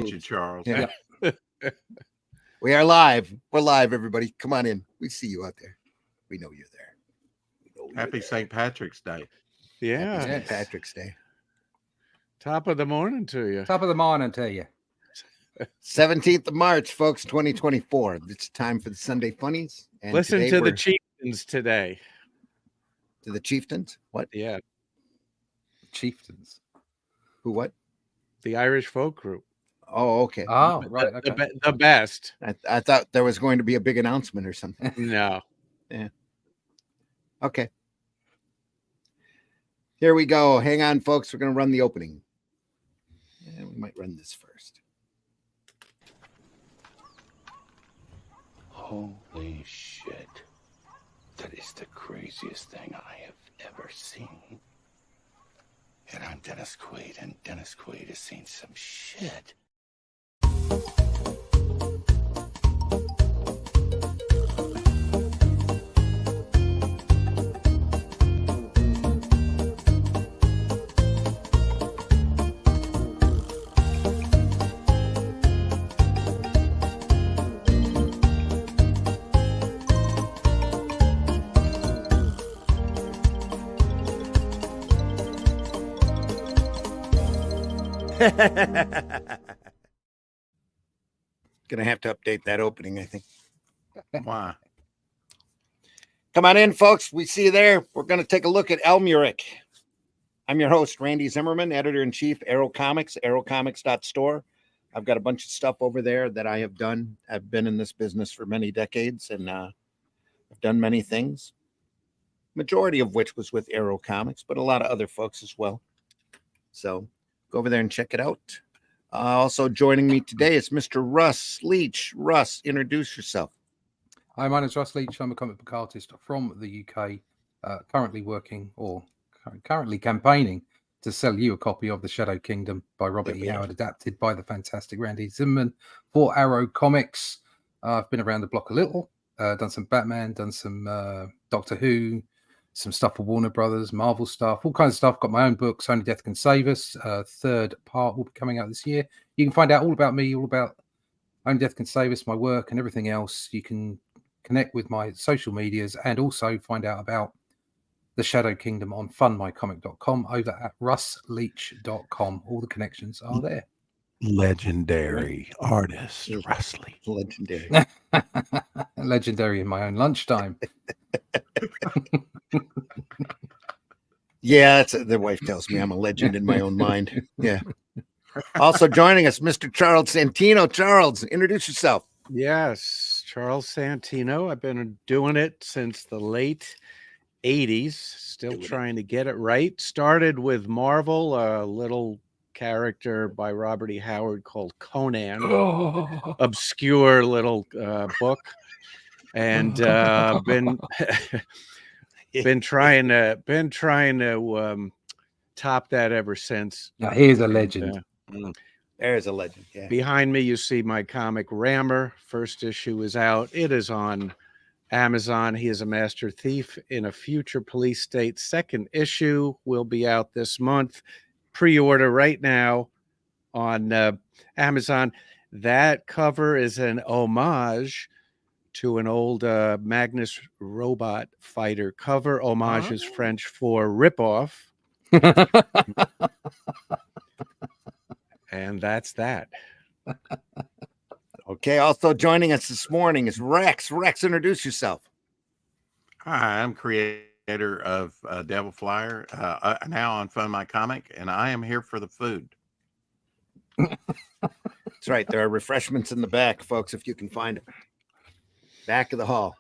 you, Charles. Yeah. We are live. We're live, everybody. Come on in. We see you out there. We know you're there. Happy St. Patrick's Day. Yeah. Happy St. Patrick's Day. Top of the morning to you. Top of the morning to you. 17th of March, folks, 2024. It's time for the Sunday Funnies. And listen to the chieftains today. To the chieftains? What? Yeah. Chieftains. Who what? The Irish folk group. Oh, okay. Oh, right. Okay. The best. I thought there was going to be a big announcement or something. No. Yeah. Okay. Here we go. Hang on, folks. We're going to run the opening. And we might run this first. Holy shit. That is the craziest thing I have ever seen. And I'm Dennis Quaid, and Dennis Quaid has seen some shit. Gonna have to update that opening, I think. Why? Come on in, folks. We see you there. We're going to take a look at ALMURIC. I'm your host, Randy Zimmerman, editor-in-chief, Arrow Comics, arrowcomics.store. I've got a bunch of stuff over there that I have done. I've been in this business for many decades, and I've done many things, majority of which was with Arrow Comics, but a lot of other folks as well. So go over there and check it out. Also joining me today is Mr. Russ Leach. Russ, introduce yourself. Hi, my name's Russ Leach. I'm a comic book artist from the UK, currently working or currently campaigning to sell you a copy of The Shadow Kingdom by Robert E. Howard, adapted by the fantastic Randy Zimmerman for Arrow Comics. I've been around the block a little, done some Batman, done some Doctor Who, some stuff for Warner Brothers, Marvel stuff, all kinds of stuff. Got my own books, Only Death Can Save Us. Third part will be coming out this year. You can find out all about me, all about Only Death Can Save Us, my work, and everything else. You can connect with my social medias and also find out about The Shadow Kingdom on funmycomic.com over at russleach.com. All the connections are there. Legendary artist, Russ Leach. Legendary. Legendary in my own lunchtime. Yeah, the wife tells me I'm a legend in my own mind. Yeah. Also joining us, Mr. Charles Santino. Charles, introduce yourself. Yes, Charles Santino. I've been doing it since the late 80s, still trying to get it right. Started with Marvel, a little character by Robert E. Howard called Conan, obscure little book, and been trying to top that ever since. Now here's a legend. There's a legend. Yeah. Behind me, you see my comic Rammer. First issue is out. It is on Amazon. He is a master thief in a future police state. Second issue will be out this month. Pre-order right now on Amazon. That cover is an homage to an old Magnus robot fighter cover. Homage is French for ripoff. And that's that. Okay. Also joining us this morning is Rex. Rex, introduce yourself. Hi, I'm creator of Devil Flyer, now on Fun My Comic, and I am here for the food. That's right. There are refreshments in the back, folks, if you can find them. Back of the hall.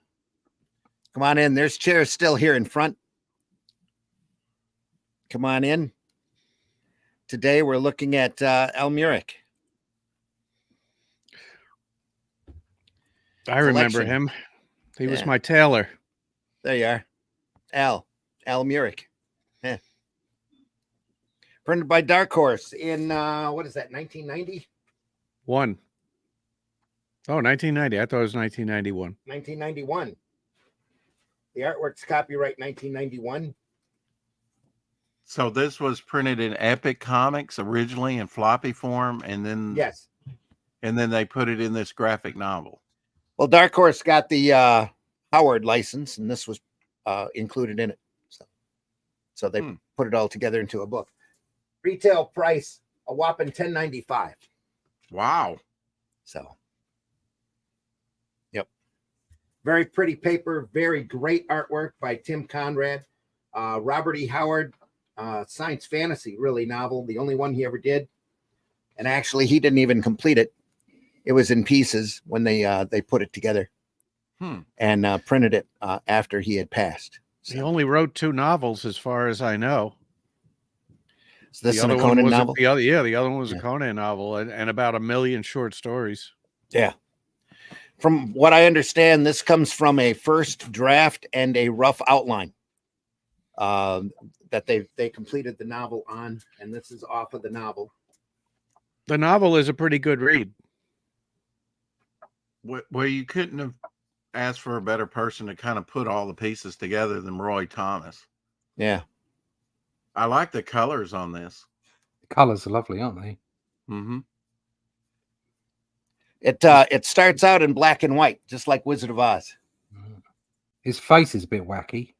Come on in. There's chairs still here in front. Come on in. Today we're looking at ALMURIC. I remember him. He was my tailor. There you are. ALMURIC. Yeah. Printed by Dark Horse in, what is that, 1990? One. Oh, 1990. I thought it was 1991. 1991. The artwork's copyright 1991. So this was printed in Epic Comics originally in floppy form, and then Yes. and then they put it in this graphic novel. Well, Dark Horse got the Howard license, and this was included in it. So they put it all together into a book. Retail price a whopping $10.95. Wow. So, yep. Very pretty paper, very great artwork by Tim Conrad. Robert E. Howard, science fantasy, really novel, the only one he ever did. And actually, he didn't even complete it. It was in pieces when they put it together and printed it after he had passed. So. He only wrote 2 novels, as far as I know. Is this a Conan novel? The other one was a Conan novel, and about 1 million short stories. Yeah. From what I understand, this comes from a first draft and a rough outline that they completed the novel on, and this is off of the novel. The novel is a pretty good read. Well, you couldn't have asked for a better person to kind of put all the pieces together than Roy Thomas. Yeah. I like the colors on this. The colors are lovely, aren't they? Mm-hmm. It starts out in black and white, just like Wizard of Oz. His face is a bit wacky.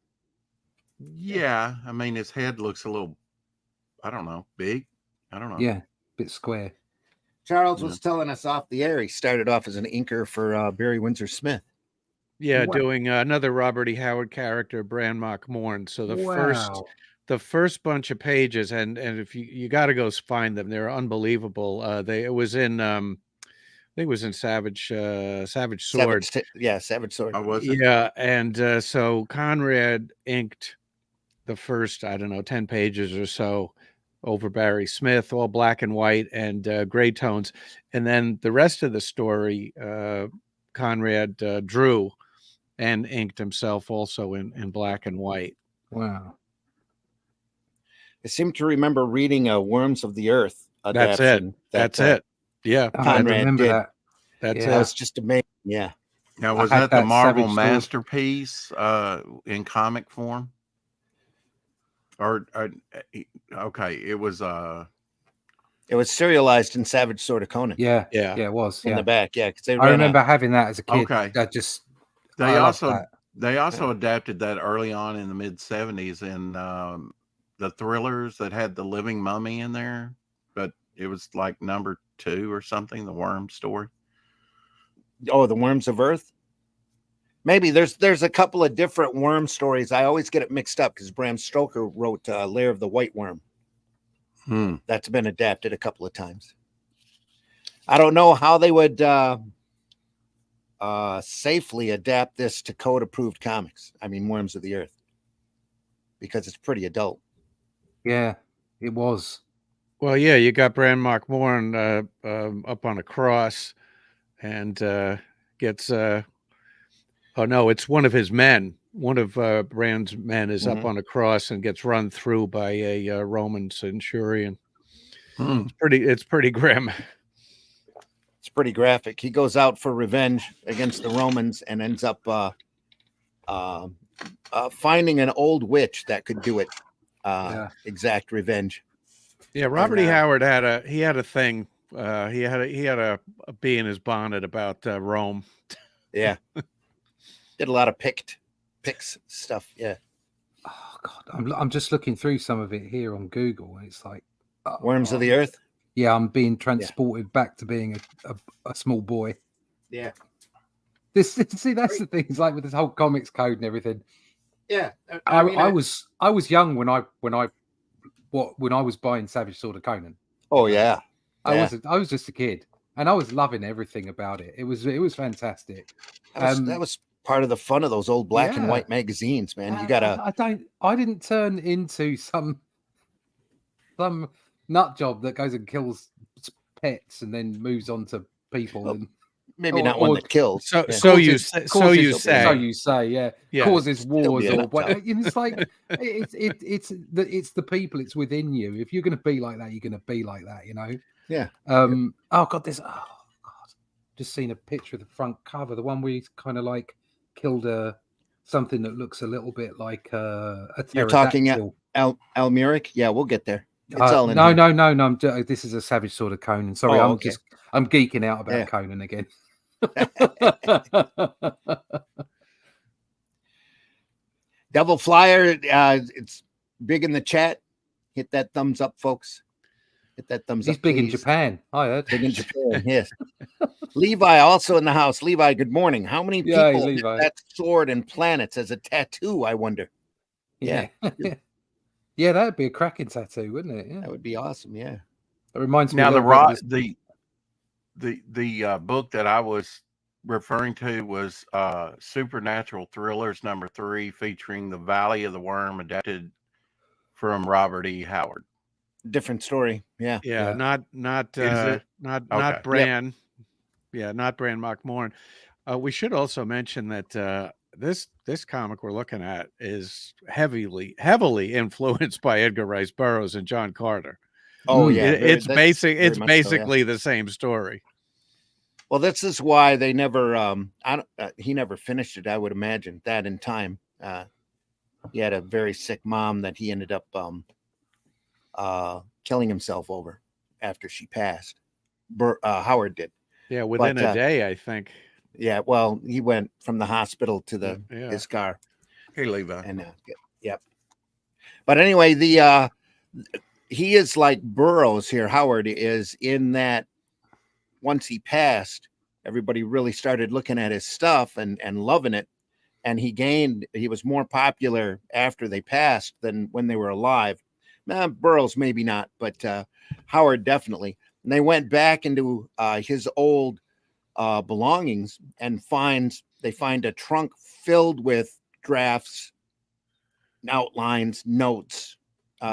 Yeah, I mean, his head looks a little, I don't know, big. I don't know. Yeah, bit square. Charles was telling us off the air he started off as an inker for Barry Windsor Smith. Yeah, doing another Robert E. Howard character, Branmock Morn. So the first bunch of pages, and if you got to go find them, they're unbelievable. It was in I think it was in Savage Sword. Savage Sword. Oh, was it? Yeah, and so Conrad inked the first, I don't know, 10 pages or so over Barry Smith, all black and white and gray tones, and then the rest of the story Conrad drew and inked himself also in black and white. Wow. I seem to remember reading Worms of the Earth adaptation. That's it. Yeah. Conrad I remember did. that. That's That was just amazing. Yeah. Now, was I had that the that Marvel Savage Sword. masterpiece in comic form? Or okay, it was serialized in Savage Sword of Conan. Yeah, it was. In the back, yeah. Because I remember having that as a kid. Okay. That just they also adapted that early on in the mid 70s in the thrillers that had the living mummy in there, but it was like number 2 or something, the Worm story. Oh, the Worms of Earth. Maybe there's a couple of different worm stories. I always get it mixed up because Bram Stoker wrote Lair of the White Worm. That's been adapted a couple of times. I don't know how they would safely adapt this to code-approved comics. I mean, Worms of the Earth, because it's pretty adult. Yeah, it was. Well, yeah, you got Branmock Morn up on a cross and gets oh no, it's one of his men. One of Brand's men is up on a cross and gets run through by a Roman centurion. It's pretty grim. It's pretty graphic. He goes out for revenge against the Romans and ends up finding an old witch that could do it. Exact revenge. Yeah, Robert E. Howard had a thing. He had a bee in his bonnet about Rome. Yeah. Did a lot of picks stuff. Yeah. Oh God, I'm just looking through some of it here on Google, and it's like Worms of the Earth. Yeah, I'm being transported back to being a small boy. Yeah. That's the thing. It's like with this whole comics code and everything. Yeah. I was young when I was buying Savage Sword of Conan. Oh yeah. I was just a kid, and I was loving everything about it. It was fantastic. That was part of the fun of those old black and white magazines, man. You gotta. I didn't turn into some nut job that goes and kills pets and then moves on to people. And maybe not one that kills. So you say, yeah. Causes wars or what? It's like it's the people. It's within you. If you're going to be like that, you're going to be like that. You know. Yeah. Oh God, just seen a picture of the front cover, the one where he's kind of like killed something that looks a little bit like a You're talking ALMURIC? Yeah, we'll get there. It's all in no, here. no. This is a Savage Sword of Conan. Sorry, Oh, okay. I'm geeking out about Yeah. Conan again. Devil Flyer, it's big in the chat. Hit that thumbs up, folks. Hit that thumbs He's up. big in please. Japan. I heard. Big in Japan, yes. Levi also in the house. Levi, good morning. How many Yay, people Levi. have that sword and planets as a tattoo, I wonder? Yeah. Yeah, that'd be a cracking tattoo, wouldn't it? Yeah. That would be awesome, yeah. It reminds me Now a the little bit of the book that I was referring to was Supernatural Thrillers #3, featuring the Valley of the Worm, adapted from Robert E. Howard. Different story, yeah. Yeah, not Is it? not Okay. Bran. Yeah, not Bran Mockmorn. We should also mention that this comic we're looking at is heavily influenced by Edgar Rice Burroughs and John Carter. Oh, yeah. It's very much so, basically the same story. Well, this is why they never he never finished it, I would imagine, that in time. He had a very sick mom that he ended up killing himself over after she passed. Howard did. Yeah, within a day, I think. Yeah, well, he went from the hospital to his car. Hey, Levi. And yep. But anyway, he is like Burroughs here. Howard is in that once he passed, everybody really started looking at his stuff and loving it. And he was more popular after they passed than when they were alive. Burroughs maybe not, but Howard definitely. And they went back into his old belongings and they find a trunk filled with drafts, outlines, notes,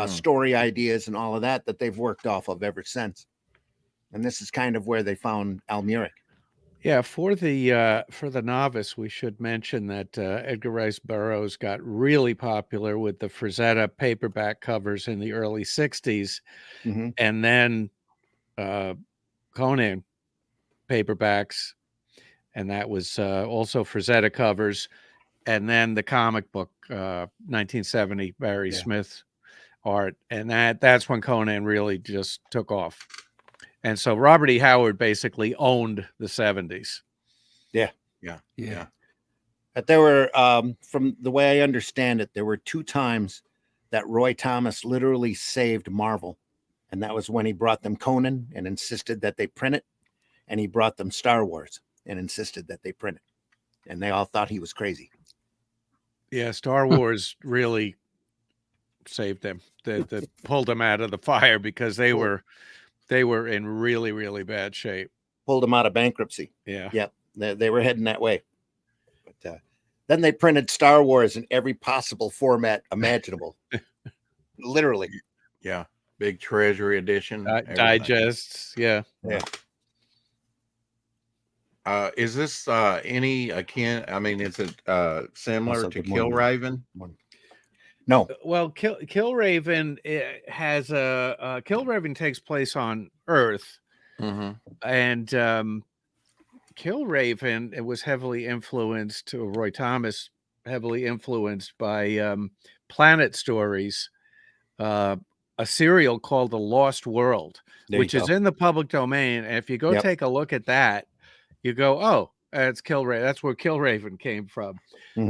story ideas, and all of that they've worked off of ever since. And this is kind of where they found ALMURIC. Yeah, for the novice, we should mention that Edgar Rice Burroughs got really popular with the Frazetta paperback covers in the early 60s. Mm-hmm. And then Conan paperbacks, and that was also Frazetta covers. And then the comic book, 1970, Barry Smith art. And that's when Conan really just took off. And so Robert E. Howard basically owned the 70s. Yeah. But there were, from the way I understand it, there were 2 times that Roy Thomas literally saved Marvel. And that was when he brought them Conan and insisted that they print it. And he brought them Star Wars and insisted that they print it. And they all thought he was crazy. Yeah, Star Wars really saved them. They pulled them out of the fire because they were in really, really bad shape. Pulled them out of bankruptcy. Yeah. Yep. They were heading that way. But then they printed Star Wars in every possible format imaginable. Literally. Yeah. Big Treasury edition. Digests. Yeah. Is this any akin? I mean, is it similar to Killraven? No. Well, Killraven has Killraven takes place on Earth, and Killraven, it was heavily influenced, Roy Thomas heavily influenced by Planet Stories, a serial called The Lost World, which is in the public domain. And if you go take a look at that, you go, oh, it's Killraven. That's where Killraven came from.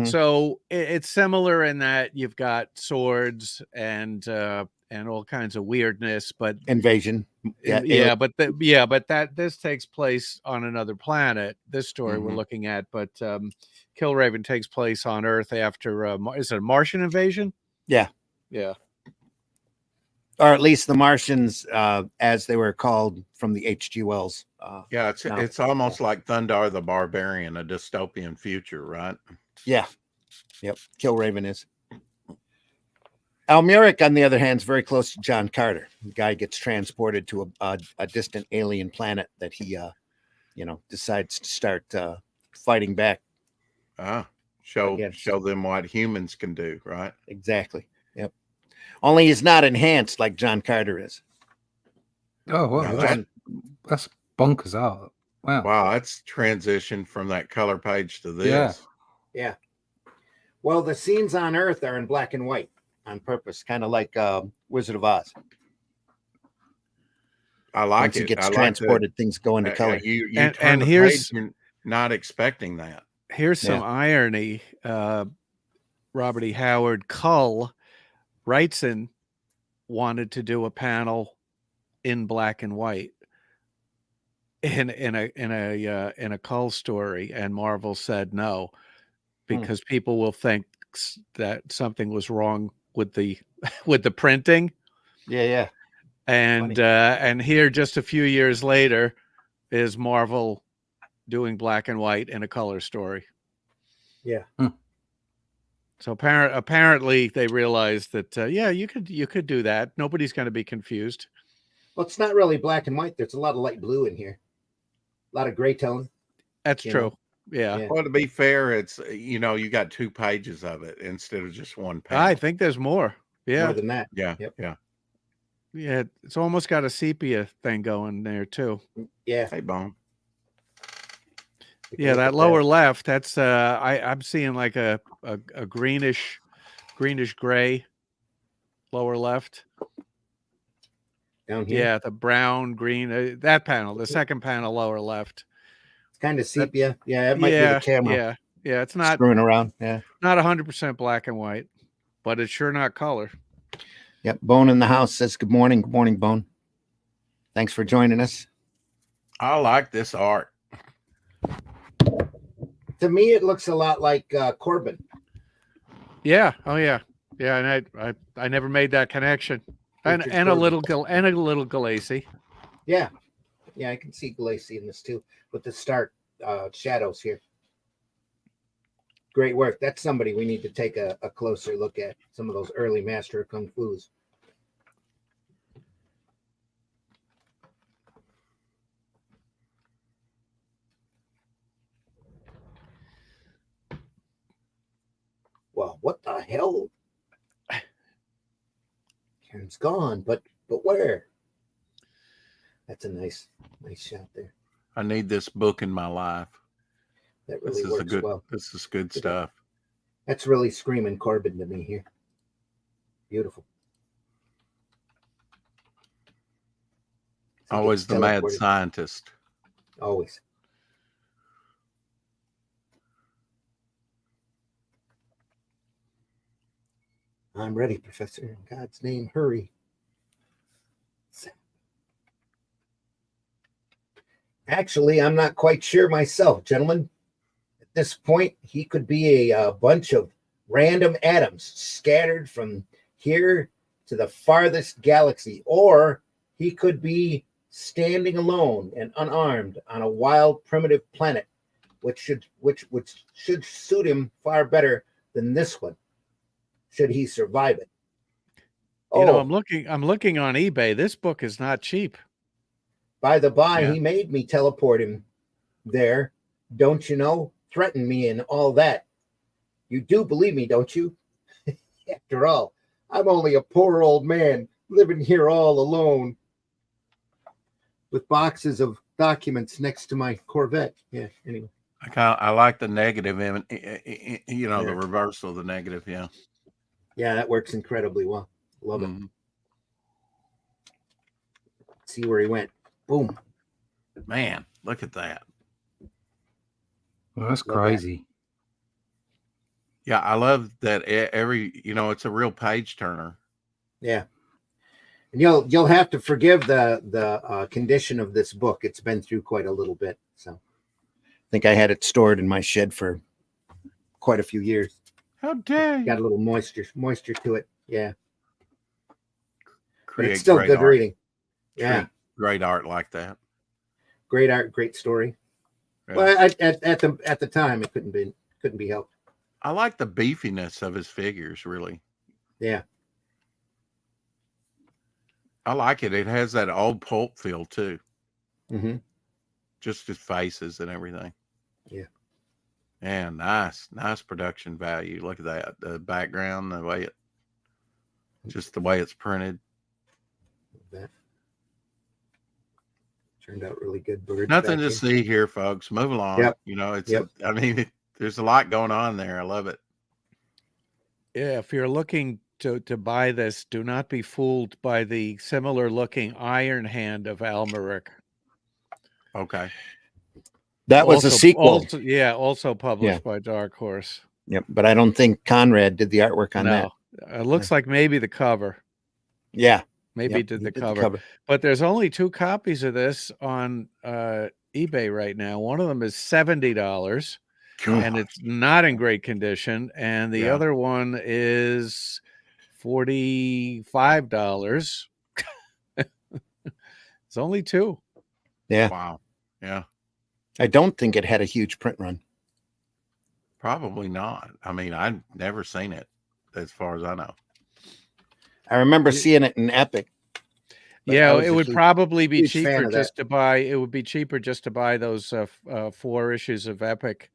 So it's similar in that you've got swords and all kinds of weirdness, but invasion. But this takes place on another planet. This story we're looking at, but Killraven takes place on Earth after is it a Martian invasion? Yeah. Or at least the Martians, as they were called from the H.G. Wells. It's almost like Thundar the Barbarian, a dystopian future, right? Yeah. Yep. Killraven is. ALMURIC, on the other hand, is very close to John Carter. The guy gets transported to a distant alien planet that he, decides to start fighting back. Show them what humans can do, right? Exactly. Yep. Only he's not enhanced like John Carter is. Oh, well, that's bonkers art. Wow, that's transition from that color page to this. Yeah. Well, the scenes on Earth are in black and white on purpose, kind of like Wizard of Oz. I like Once it it. gets I like transported, things go into color. You And- turn and the here's- page, you're not expecting that. Here's some irony. Robert E. Howard Cull Wrightson wanted to do a panel in black and white in a Cull story, and Marvel said no, because people will think that something was wrong with the with the printing. Yeah. And here, just a few years later, is Marvel doing black and white in a color story. Yeah. So apparently they realized that you could do that. Nobody's going to be confused. Well, it's not really black and white. There's a lot of light blue in here. A lot of gray tone. That's true. Yeah. Yeah. Well, to be fair, it's you got 2 pages of it instead of just 1 page. I think there's more. Yeah. More than that. Yeah. Yep. Yeah. Yeah. It's almost got a sepia thing going there too. Yeah. Hey, Bone. Yeah, that lower left, that's I'm seeing like a greenish gray lower left. Down here. Yeah, the brown, green, that panel, the second panel lower left. It's kind of sepia. Yeah, it might be the camera. Yeah, it's not screwing around. Yeah. not 100% black and white, but it's sure not color. Yep. Bone in the house says good morning. Good morning, Bone. Thanks for joining us. I like this art. To me, it looks a lot like Corbin. Yeah. Oh yeah. Yeah, and I never made that connection. And Richard a little Corbin. Galassi. Yeah. Yeah, I can see Galassi in this too, with the stark shadows here. Great work. That's somebody we need to take a closer look at. Some of those early Master of Kung Fu's. Well, what the hell? Karen's gone, but where? That's a nice shot there. I need this book in my life. That really works well. This is good stuff. That's really screaming Corbin to me here. Beautiful. Always the mad scientist. Always. I'm ready, Professor. In God's name, hurry. Actually, I'm not quite sure myself, gentlemen. At this point, he could be a bunch of random atoms scattered from here to the farthest galaxy, or he could be standing alone and unarmed on a wild, primitive planet, which should suit him far better than this one, should he survive it. You know, I'm looking on eBay. This book is not cheap. By the by, he made me teleport him there. Don't you know? Threaten me and all that. You do believe me, don't you? After all, I'm only a poor old man living here all alone with boxes of documents next to my Corvette. Yeah, anyway. I like the negative, the reversal of the negative. Yeah. Yeah, that works incredibly well. Love it. See where he went. Boom. Man, look at that. Well, that's crazy. Yeah, I love that it's a real page turner. Yeah. And you'll have to forgive the condition of this book. It's been through quite a little bit. So I think I had it stored in my shed for quite a few years. How dare you? Got a little moisture to it. Yeah. But Create it's still good art. reading. Yeah. Great art like that. Great art, great story. Yeah. Well, at the time, it couldn't be helped. I like the beefiness of his figures, really. Yeah. I like it. It has that old pulp feel too. Mm-hmm. Just his faces and everything. Yeah. And nice production value. Look at that. The background, the way it's printed. That turned out really good. Birds Nothing to see here, folks. Move along. Yep. There's a lot going on there. I love it. Yeah, if you're looking to buy this, do not be fooled by the similar looking Iron Hand of ALMURIC. Okay. That was a sequel. Also published by Dark Horse. Yep, but I don't think Conrad did the artwork on that. It looks like maybe the cover. Yeah. Maybe Yep, did he the did cover. But there's only 2 copies of this on eBay right now. One of them is $70 and it's not in great condition, and the other one is $45. It's only 2. Yeah. Wow. Yeah. I don't think it had a huge print run. Probably not. I mean, I've never seen it as far as I know. I remember seeing it in Epic. Yeah, it would probably be cheaper just to buy. It would be cheaper just to buy those 4 issues of Epic,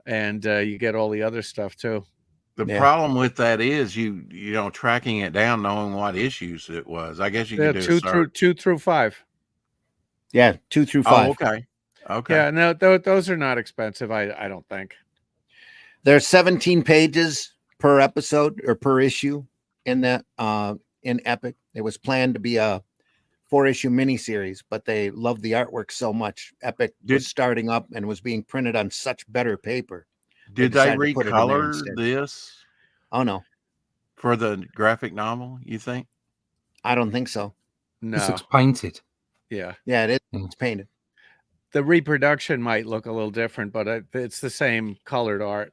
and you get all the other stuff too. The problem with that is you know, tracking it down, knowing what issues it was. I guess you could do 2 through 5. Yeah, 2 through 5. Oh, okay. Okay. Yeah, no, those are not expensive. I don't think. There's 17 pages per episode or per issue in that in Epic. It was planned to be a 4-issue miniseries, but they loved the artwork so much. Epic was starting up and was being printed on such better paper. Did they recolor this? Oh no. For the graphic novel, you think? I don't think so. No. This looks painted. Yeah. Yeah, it is. It's painted. The reproduction might look a little different, but it's the same colored art.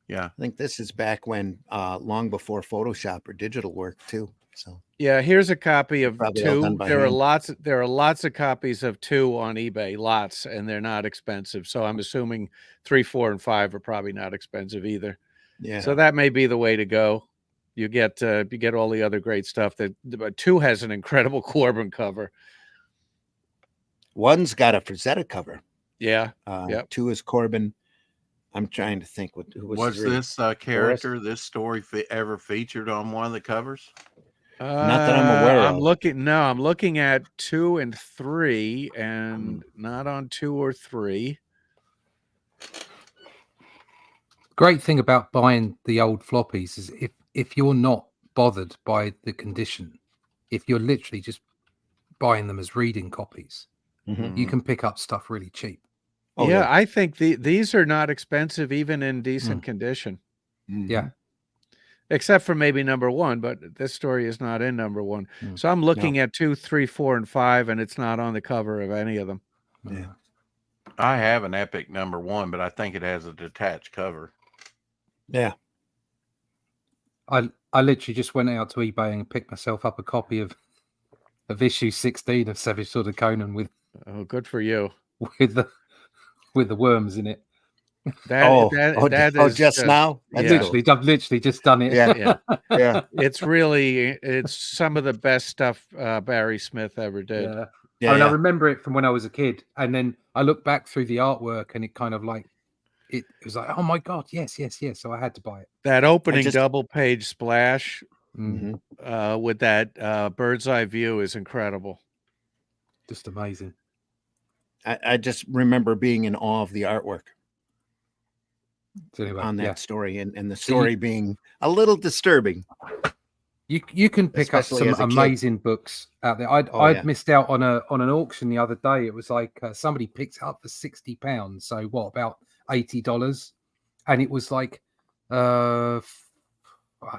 Yeah. I think this is back when long before Photoshop or digital work too. So yeah, here's a copy of probably 2. There are lots of copies of 2 on eBay, lots, and they're not expensive. So I'm assuming 3, 4, and 5 are probably not expensive either. Yeah. So that may be the way to go. You get all the other great stuff. But 2 has an incredible Corbin cover. 1's got a Frazetta cover. Yeah. 2 is Corbin. I'm trying to think who was this character, this story ever featured on one of the covers? Not that I'm aware of. I'm looking at 2 and 3, and not on 2 or 3. Great thing about buying the old floppies is if you're not bothered by the condition, if you're literally just buying them as reading copies, you can pick up stuff really cheap. Oh, yeah, I think these are not expensive even in decent condition. Yeah. Except for maybe number 1, but this story is not in number 1. So I'm looking at 2, 3, 4, and 5, and it's not on the cover of any of them. Yeah. I have an Epic number 1, but I think it has a detached cover. Yeah. I literally just went out to eBay and picked myself up a copy of issue 16 of Savage Sword of Conan with good for you. With the worms in it. Just now? I've literally just done it. Yeah. It's some of the best stuff Barry Smith ever did. I remember it from when I was a kid, and then I look back through the artwork, and it kind of like it was like, oh my god, yes. So I had to buy it. That opening double page splash with that bird's eye view is incredible. Just amazing. I just remember being in awe of the artwork anyway, on that story, and the story being a little disturbing. You can pick up some amazing books out there. I'd missed out on an auction the other day. It was like somebody picked it up for £60. So what, about $80? And it was like I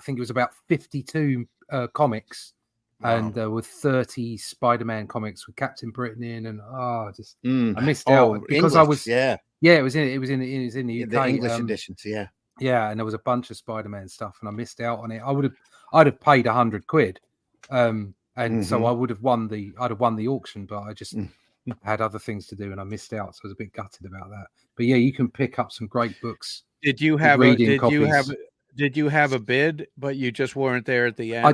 think it was about 52 comics. Wow. And there were 30 Spider-Man comics with Captain Britain in, and I missed out because English, it was in the UK, the English editions, and there was a bunch of Spider-Man stuff, and I missed out on it. I'd have paid £100, and so I'd have won the auction, but I just had other things to do, and I missed out, so I was a bit gutted about that. But yeah, you can pick up some great books. Did you have a bid, but you just weren't there at the end?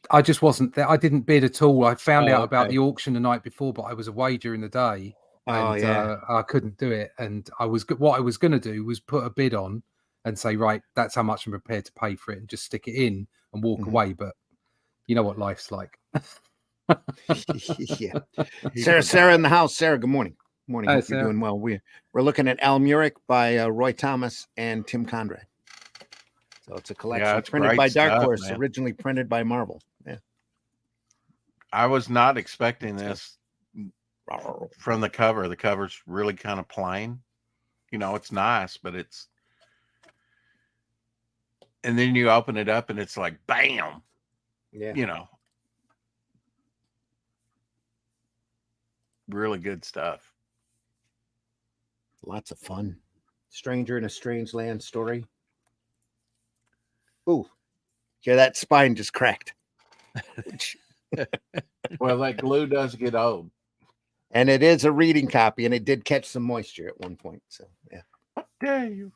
I just wasn't there. I didn't bid at all. I found out about the auction the night before, but I was away during the day, and I couldn't do it. And what I was going to do was put a bid on and say, right, that's how much I'm prepared to pay for it, and just stick it in and walk away. But you know what life's like. Yeah. Sarah in the house. Sarah, good morning. Morning. Hope you're doing well. We're looking at ALMURIC by Roy Thomas and Tim Conrad. So it's a collection it's printed great by Dark stuff, Horse, man. originally printed by Marvel. Yeah. I was not expecting this from the cover. The cover's really kind of plain. You know, it's nice, but it's, and then you open it up and it's like, bam, Yeah. you know, really good stuff. Lots of fun. Stranger in a Strange Land story. Ooh. Yeah, that spine just cracked. Well, that glue does get old. And it is a reading copy, and it did catch some moisture at one point. So yeah. What dare you?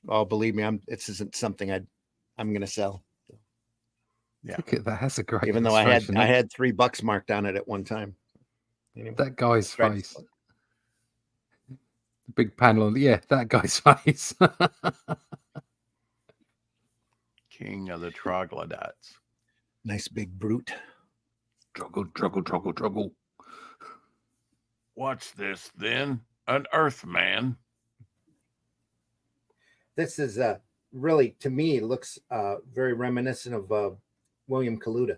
Oh, believe me, this isn't something I'm gonna sell. Yeah. Look at that. That's a great Even though I illustration. had $3 marked on it at one time. Anyway, That guy's tried to face. sell it. The big panel on that guy's face. King of the troglodytes. Nice big brute. Struggle. What's this then? An Earthman. This is really, to me, looks very reminiscent of William Kaluta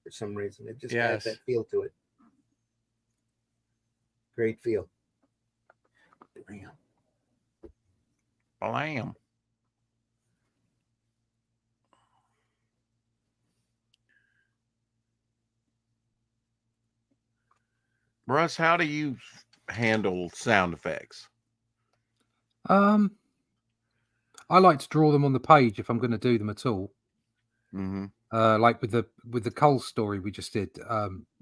for some reason. It just has that feel to it. Great feel. Blam. Russ, how do you handle sound effects? I like to draw them on the page if I'm going to do them at all. Mm-hmm. Like with the Cole story we just did,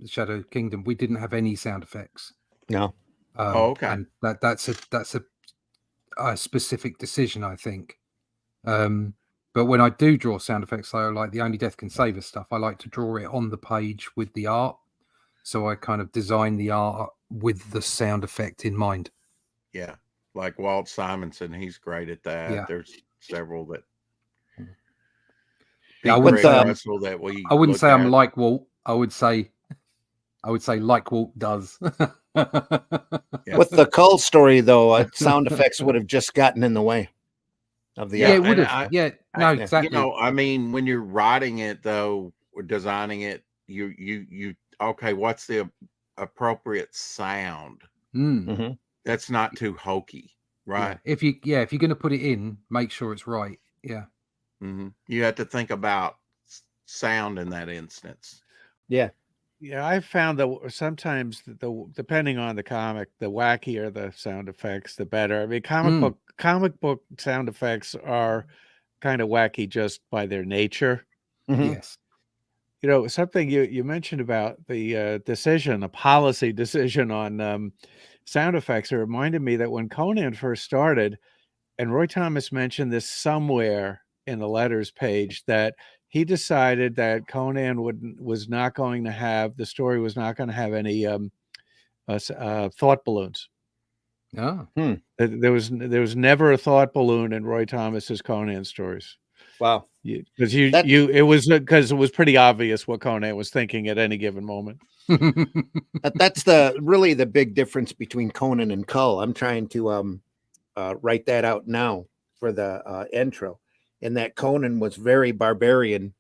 Shadow Kingdom, we didn't have any sound effects. No. Okay. And that's a specific decision, I think. But when I do draw sound effects, though, like the Only Death Can Save Us stuff, I like to draw it on the page with the art. So I kind of design the art with the sound effect in mind. Yeah. Like Walt Simonson, he's great at that. Yeah. There's several that. Yeah, I wouldn't Russell that we. I wouldn't say I'm at. like Walt. I would say like Walt does. Yeah. With the Cull story, though, sound effects would have just gotten in the way of the. Yeah, it would and have. No, exactly. You know, I mean, when you're writing it though, or designing it, you okay, what's the appropriate sound? Mm-hmm. That's not too hokey, right? Yeah. If you're going to put it in, make sure it's right. Yeah. Mm-hmm. You have to think about sound in that instance. Yeah. Yeah, I've found that sometimes depending on the comic, the wackier the sound effects, the better. I mean, comic book sound effects are kind of wacky just by their nature. Mm-hmm. Yes. You know, something you mentioned about the policy decision on sound effects. It reminded me that when Conan first started, and Roy Thomas mentioned this somewhere in the letters page, that he decided that Conan was not going to have any thought balloons. Oh. There was never a thought balloon in Roy Thomas's Conan stories. Wow. Because it was pretty obvious what Conan was thinking at any given moment. That's really the big difference between Conan and Cull. I'm trying to write that out now for the intro. And that Conan was very barbarian,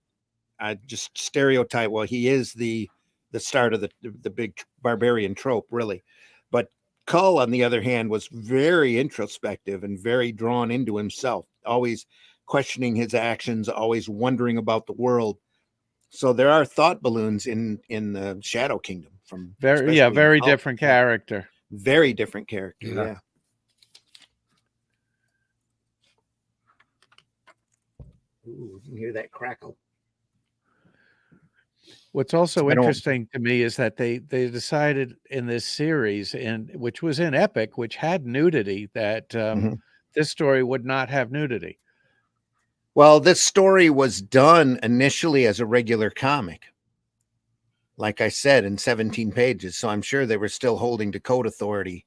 just stereotype. Well, he is the start of the big barbarian trope, really. But Cull, on the other hand, was very introspective and very drawn into himself, always questioning his actions, always wondering about the world. So there are thought balloons in the Shadow Kingdom from very different character. Very different character. Yeah. Ooh, you can hear that crackle. What's also interesting to me is that they decided in this series, which was in Epic, which had nudity, that this story would not have nudity. Well, this story was done initially as a regular comic, like I said, in 17 pages. So I'm sure they were still holding to Code Authority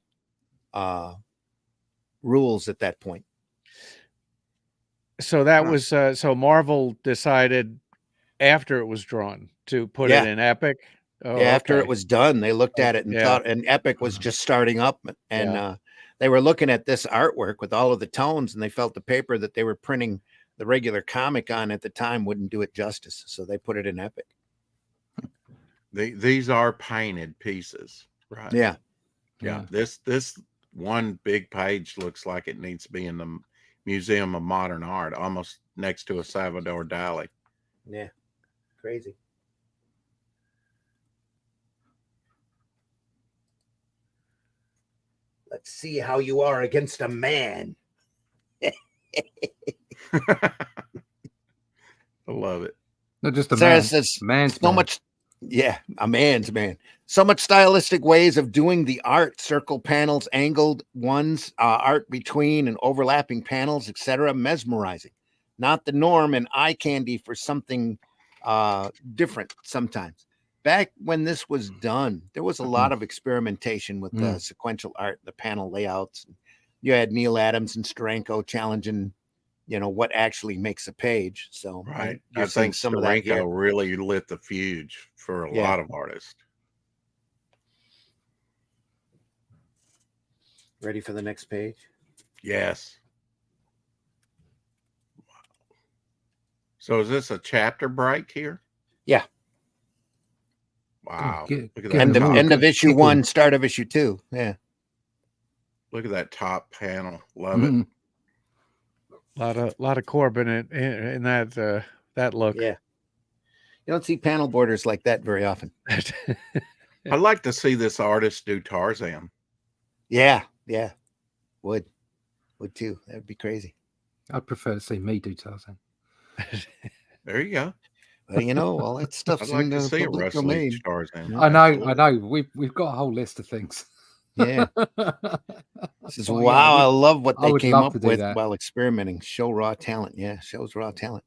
rules at that point. So that was so Marvel decided after it was drawn to put it in Epic. After it was done, they looked at it and thought, and Epic was just starting up, and they were looking at this artwork with all of the tones, and they felt the paper that they were printing the regular comic on at the time wouldn't do it justice. So they put it in Epic. These are painted pieces, right? Yeah. Yeah. This one big page looks like it needs to be in the Museum of Modern Art, almost next to a Salvador Dali. Yeah. Crazy. Let's see how you are against a man. I love it. Not just a Sarah man. says Man's so man. much. Yeah, a man's man. So much stylistic ways of doing the art: circle panels, angled ones, art between and overlapping panels, etc. Mesmerizing. Not the norm, and eye candy for something different sometimes. Back when this was done, there was a lot of experimentation with the sequential art, the panel layouts. You had Neil Adams and Steranko challenging, what actually makes a page. So Right. you're I think seeing some of that here. Steranko really lit the fuse for a lot of artists. Ready for the next page? Yes. So is this a chapter break here? Yeah. Wow. Look Look at get that. End of issue 1, start of issue 2. Yeah. Look at that top panel. Love it. A lot of Corbin in that look. Yeah. You don't see panel borders like that very often. I'd like to see this artist do Tarzan. Yeah. Would too. That would be crazy. I'd prefer to see me do Tarzan. There you go. But all that stuff's I'd like in to the see a public Russell domain. H. Tarzan. I know. We've got a whole list of things. Yeah. This is Oh, wow. yeah, I love what I they would came love up to do with that. while experimenting. Show raw talent. Yeah, shows raw talent.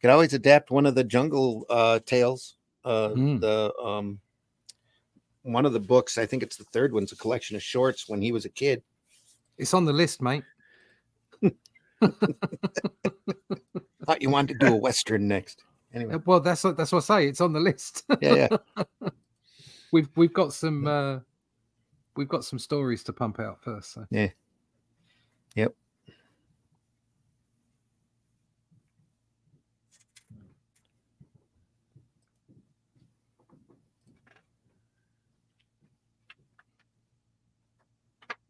Could always adapt one of the Jungle Tales. The one of the books, I think it's the third one's a collection of shorts when he was a kid. It's on the list, mate. Thought you wanted to do a Western next. Anyway. Well, that's what I say. It's on the list. Yeah. We've got some stories to pump out first. So. Yeah. Yep.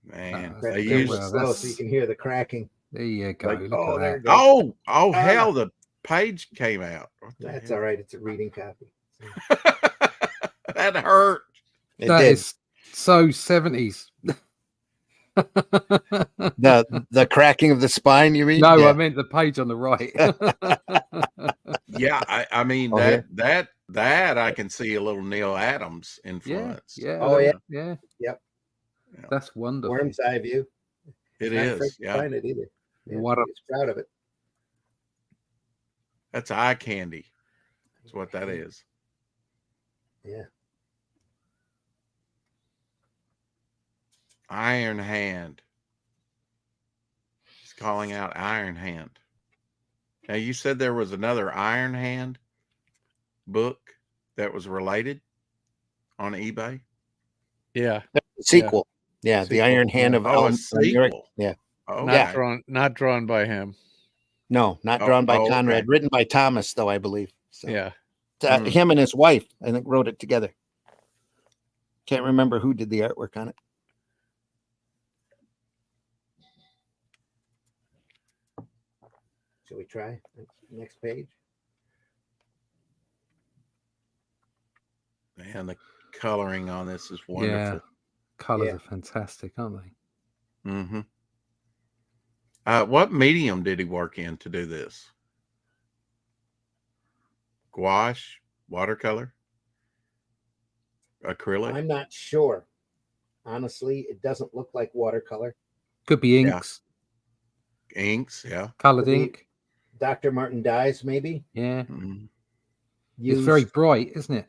Man, Press they down used slow so you can hear the cracking. There you go. like, Look oh, at there that. it goes. oh hell, the page came out. What the That's hell? all right. It's a reading copy. That hurt. It That did. is so 70s. The cracking of the spine, you mean? No, Yeah. I meant the page on the right. Yeah, I mean Oh, that I can see a little Neil Adams influence. yeah. Oh, yeah. Yeah. Yep. That's wonderful. Worm's eye view. It Not afraid is. to Yeah, find it either. Yeah, What a- he's proud of it. that's eye candy. That's what that is. Yeah. Iron Hand. He's calling out Iron Hand. Now you said there was another Iron Hand book that was related on eBay. Yeah. Sequel. Yeah, the Sequel. Iron Hand of Oh, a ALMURIC. sequel. Yeah. Oh, Not drawn by him. No, not drawn by okay. Conrad. Written by Thomas, though, I believe. So, Yeah. him and his wife, I think, wrote it together. Can't remember who did the artwork on it. Shall we try next page? Man, the coloring on this is wonderful. Yeah. Colors Yeah. are fantastic, aren't they? Mm-hmm. What medium did he work in to do this? Gouache, watercolor, acrylic? I'm not sure. Honestly, it doesn't look like watercolor. Could be inks, Inks, yeah. colored Could be. ink. Dr. Martin Dyes, maybe. Yeah. Mhm. It's very bright, isn't it?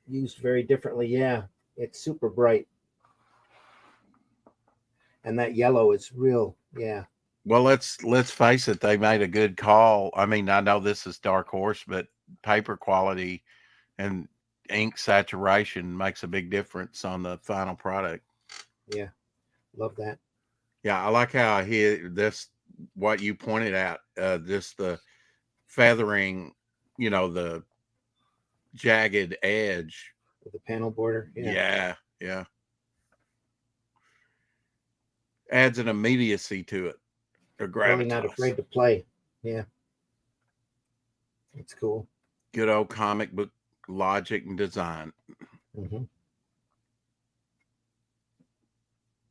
used very differently. Yeah, it's super bright. And that yellow is real. Yeah. Well, let's face it, they made a good call. I mean, I know this is Dark Horse, but paper quality and ink saturation makes a big difference on the final product. Yeah. Love that. Yeah, I like how this, what you pointed out, just the feathering, the jagged edge. With the panel border. Yeah. Adds an immediacy to it. A Really not gravitas. afraid to play. Yeah. It's cool. Good old comic book logic and design. Mm-hmm.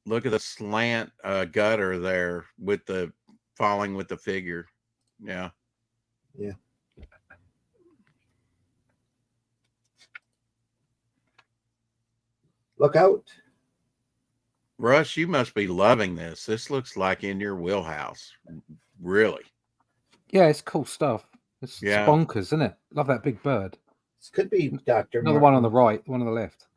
Look at the slant gutter there with the falling with the figure. Yeah. Yeah. Look out. Russ, you must be loving this. This looks like in your wheelhouse. Really. Yeah, it's cool stuff. It's Yeah. bonkers, isn't it? Love that big bird. This could be Dr. Another one on the right, one on the left.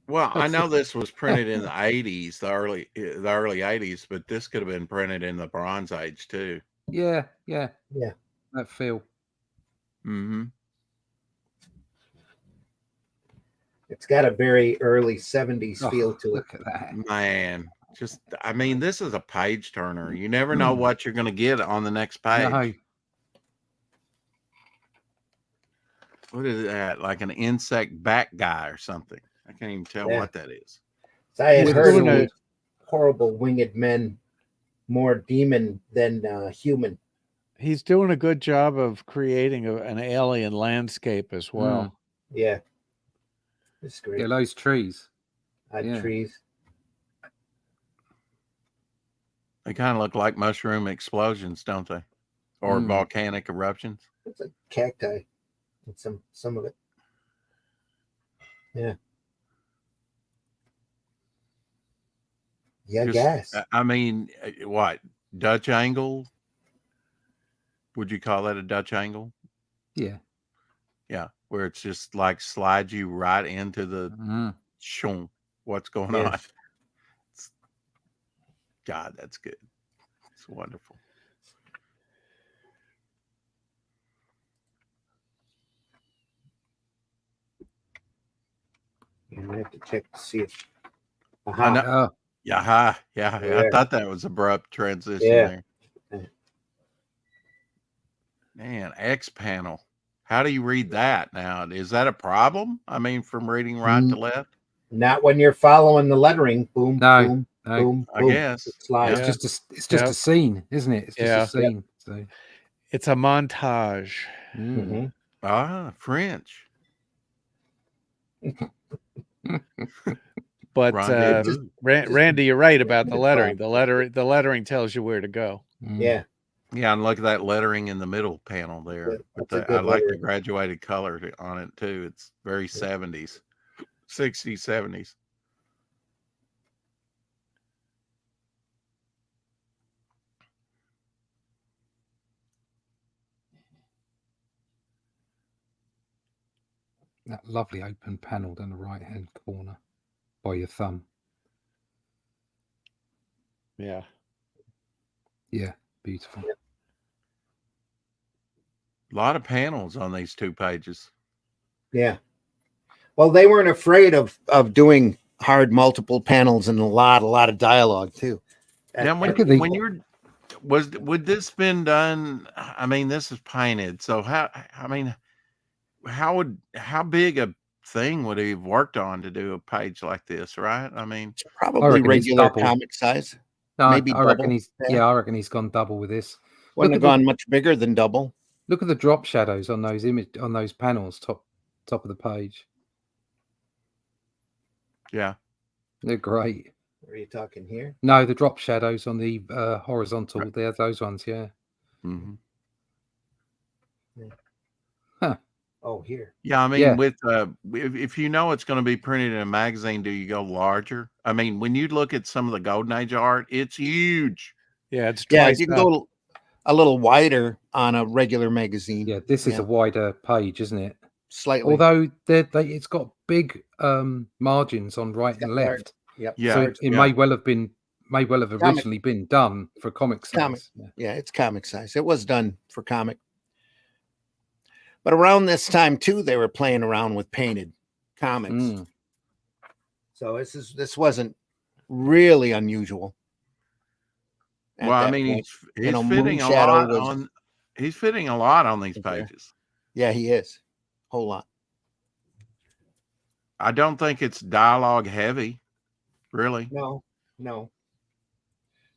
Well, I know this was printed in the 80s, the early 80s, but this could have been printed in the Bronze Age too. Yeah. That feel. Mm-hmm. It's got a very early 70s feel to it. Look at that. Man, this is a page turner. You never know what you're going to get on the next page. No. What is that? Like an insect back guy or something? I can't even tell what that is. So I had We're heard doing of horrible winged men, more demon than human. He's doing a good job of creating an alien landscape as well. Yeah. It's great. Yeah, those trees. Trees. They kind of look like mushroom explosions, don't they? Or volcanic eruptions. It's a cacti. And some of it. Yeah. Yeah, gas. I mean, what? Dutch angle? Would you call that a Dutch angle? Yeah. Yeah, where it's just like slides you right into the shoom. What's going on? God, that's good. It's wonderful. You have to check to see if. I know. Yeah. I thought that was abrupt transition there. Man, X panel. How do you read that now? Is that a problem? I mean, from reading right to left? Not when you're following the lettering. Boom, boom, boom. I guess. It's just a scene, isn't it? It's just a scene. So it's a montage. Mm-hmm. Ah, French. But Randy, you're right about the lettering. The lettering tells you where to go. Yeah. Yeah, and look at that lettering in the middle panel there. I like the graduated color on it too. It's very 70s, 60s, 70s. that lovely open panel down the right hand corner by your thumb. Yeah. Yeah, beautiful. Yeah. A lot of panels on these 2 pages. Yeah. Well, they weren't afraid of doing hard multiple panels and a lot of dialogue too. Now, would this been done? I mean, this is painted. So how big a thing would he have worked on to do a page like this, right? I mean, it's probably regular comic size. No, maybe I reckon I reckon he's gone double with this. Wouldn't have gone much bigger than double. Look at the drop shadows on those panels top of the page. Yeah, they're great. Are you talking here? No, the drop shadows on the horizontal. Right. They're those ones, yeah. Mm-hmm. Yeah. Huh. Oh, here. Yeah, I mean, with if you know it's going to be printed in a magazine, do you go larger? I mean, when you look at some of the Golden Age art, it's huge. Yeah, it's you can go a little wider on a regular magazine. Yeah, this is a wider page, isn't it? Slightly. Although it's got big margins on right and left. Yep. Yeah. So it may well have originally been done for comic size. Yeah, it's comic size. It was done for comic. But around this time too, they were playing around with painted comics. So this wasn't really unusual. at Well, I that mean, point. he's You know, fitting a Moonshadow lot was- on. He's fitting a lot on these Okay. pages. Yeah, he is. Whole lot. I don't think it's dialogue heavy, really. No.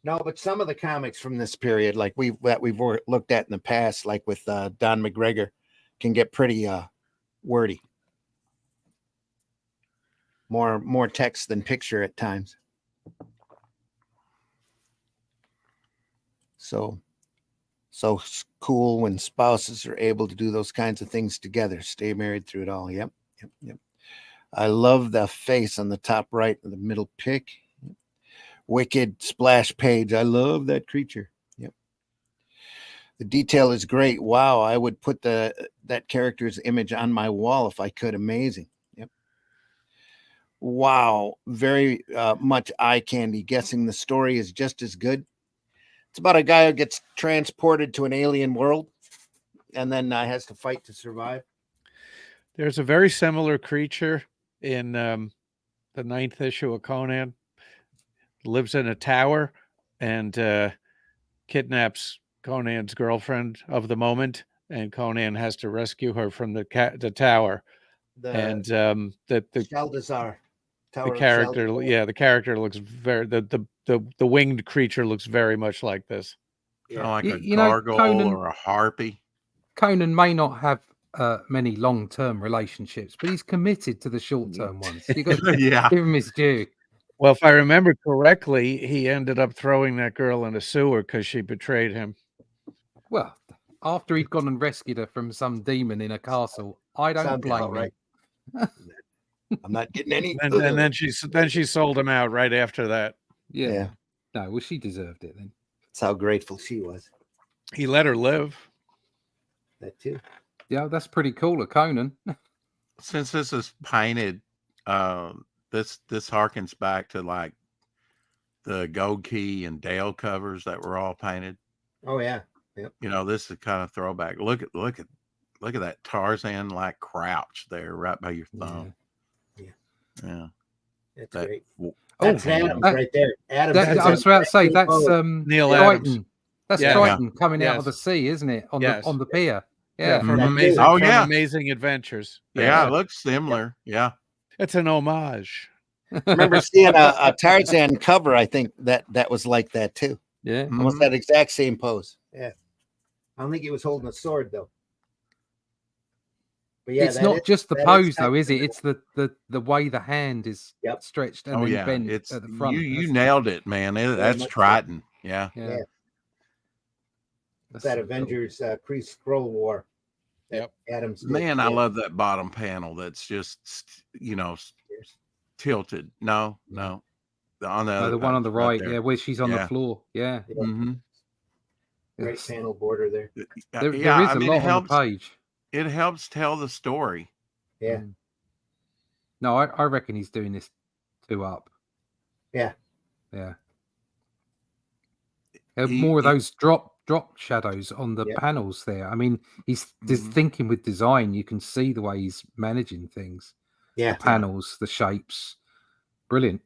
But some of the comics from this period, like we've looked at in the past, like with Don McGregor, can get pretty wordy. More text than picture at times. So it's cool when spouses are able to do those kinds of things together. Stay married through it all. Yep. I love the face on the top right of the middle pic. Wicked splash page. I love that creature. Yep. The detail is great. Wow. I would put that character's image on my wall if I could. Amazing. Yep. Wow. Very much eye candy. Guessing the story is just as good. It's about a guy who gets transported to an alien world and then has to fight to survive. There's a very similar creature in the 9th issue of Conan. Lives in a tower and kidnaps Conan's girlfriend of the moment, and Conan has to rescue her from the tower. And the Shaldazar. the character, the character looks very the winged creature looks very much like this. Kind of like a You know, gargoyle Conan- or a harpy. Conan may not have many long-term relationships, but he's committed to the short-term ones. You got to Yeah. give him his due. Well, if I remember correctly, he ended up throwing that girl in a sewer because she betrayed him. Well, after he'd gone and rescued her from some demon in a castle, I don't Sounds blame about right. him. I'm not getting any. And then she sold him out right after that. Yeah. No, well, she deserved it then. That's how grateful she was. He let her live. That too. Yeah, that's pretty cool of Conan. Since this is painted, this harkens back to like the Gold Key and Dale covers that were all painted. Oh yeah. Yep. You know, this is kind of throwback. Look at that Tarzan like crouch there right by your thumb. Yeah. That's That- great. Oh, That's Adams that- right there. Adams. I was about to say that's Neil Triton. Adams. That's Yeah. Triton coming out of Yes. the sea, isn't it? On Yes. the pier. Yeah, Yeah. from That amazing. too. Oh, from yeah. Amazing Adventures. Yeah, it looks similar. Yeah. It's an homage. I remember seeing a Tarzan cover. I think that was like that too. Yeah. Almost Mhm. that exact same pose. Yeah. I don't think he was holding a sword though. But yeah, It's that not is- just the that pose is though, is it? accurate. It's the way the hand is Yep. stretched and Oh then yeah. bent It's at the front. you That's- nailed it, man. That's much so. Triton. Yeah. Yeah. Yeah. That's that so cool. Avengers Kree-Skrull War. that Yep. Adams did. Man, I Yeah. love that bottom panel. That's just tilted. No. On the No, other the one on page the right, there. yeah, where she's on the Yeah. floor. Yeah. Yeah. Mm-hmm. Great It's- panel border there. There is a lot on the page. It helps tell the story. Yeah. Mm. No, I reckon he's doing this 2 up. Yeah. Yeah. He- More of he- those drop shadows on the Yep. panels there. I mean, he's just Mhm. thinking with design. You can see the way he's managing things. Yeah. The panels, the shapes. Brilliant.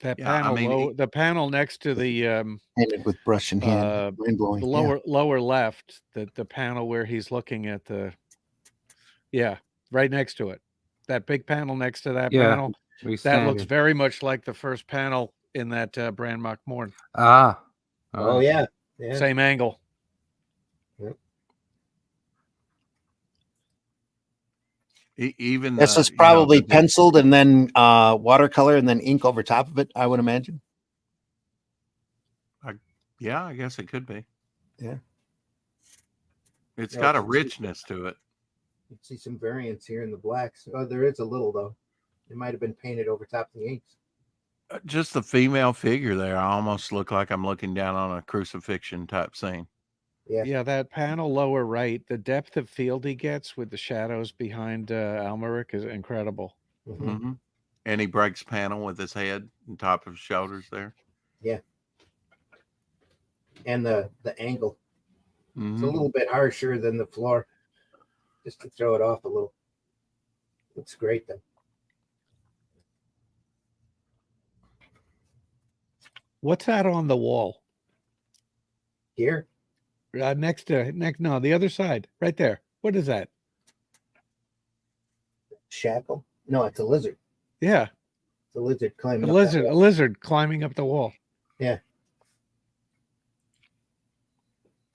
That Yeah, I panel, mean, the panel next to the Painted with brush in hand. uh, Mind blowing. the lower left, the panel where he's looking at right next to it. That big panel next to that Yeah. panel, Where he's that looks standing. very much like the first panel in that Bran Mak Morn. Ah. Oh yeah. Yeah. Same angle. Even This was you know, probably the- penciled and then watercolor and then ink over top of it, I would imagine. Yeah, I guess it could be. Yeah. It's Yeah, got a it's- richness to it. You can see some variance here in the blacks. Oh, there is a little though. It might have been painted over top of the inks. Just the female figure there, I almost look like I'm looking down on a crucifixion type scene. Yeah. Yeah, that panel lower right, the depth of field he gets with the shadows behind ALMURIC is incredible. Mhm. Hmm. And he breaks panel with his head and top of his shoulders there. And the angle. Mhm. It's a little bit harsher than the floor. Just to throw it off a little. Looks great though. What's that on the wall? Here. Next, no, the other side, right there. What is that? Shackle? No, it's a lizard. Yeah, It's a lizard climbing. a lizard climbing up the wall. Yeah.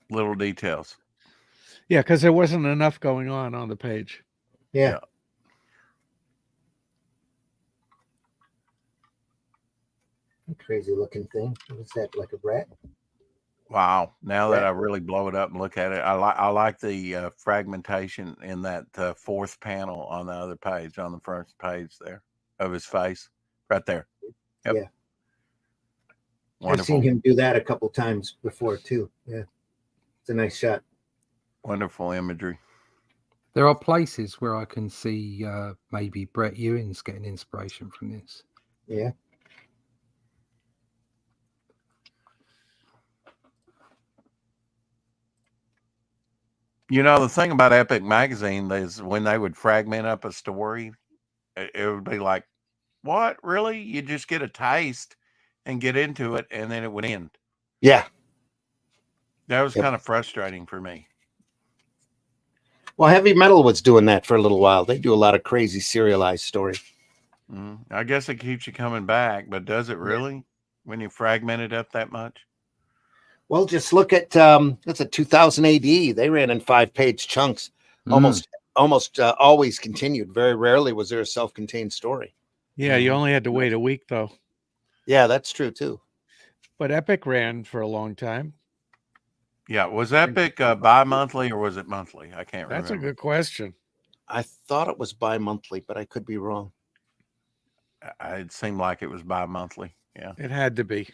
Little details. Yeah, because there wasn't enough going on the page. Yeah. Crazy looking thing. What's that? Like a rat? Wow. Now that Yeah. I really blow it up and look at it, I like the fragmentation in that fourth panel on the other page, on the first page there of his face, right there. Yep. Yeah. Wonderful. I've seen him do that a couple times before too. Yeah. It's a nice shot. Wonderful imagery. There are places where I can see maybe Brett Ewing's getting inspiration from this. Yeah. You know, the thing about Epic Magazine is when they would fragment up a story, it would be like, what? Really? You just get a taste and get into it, and then it would end. Yeah. That was Yep. kind of frustrating for me. Well, Heavy Metal was doing that for a little while. They do a lot of crazy serialized stories. I guess it keeps you coming back, but does it really when you fragment it up that much? Well, just look at that's a 2000 AD. They ran in 5-page chunks. Almost always continued. Very rarely was there a self-contained story. Yeah, you only had to wait a week though. Yeah, that's true too. But Epic ran for a long time. Yeah, was Epic bi-monthly or was it monthly? I can't remember. That's a good question. I thought it was bi-monthly, but I could be wrong. It seemed like it was bi-monthly. Yeah. It had to be.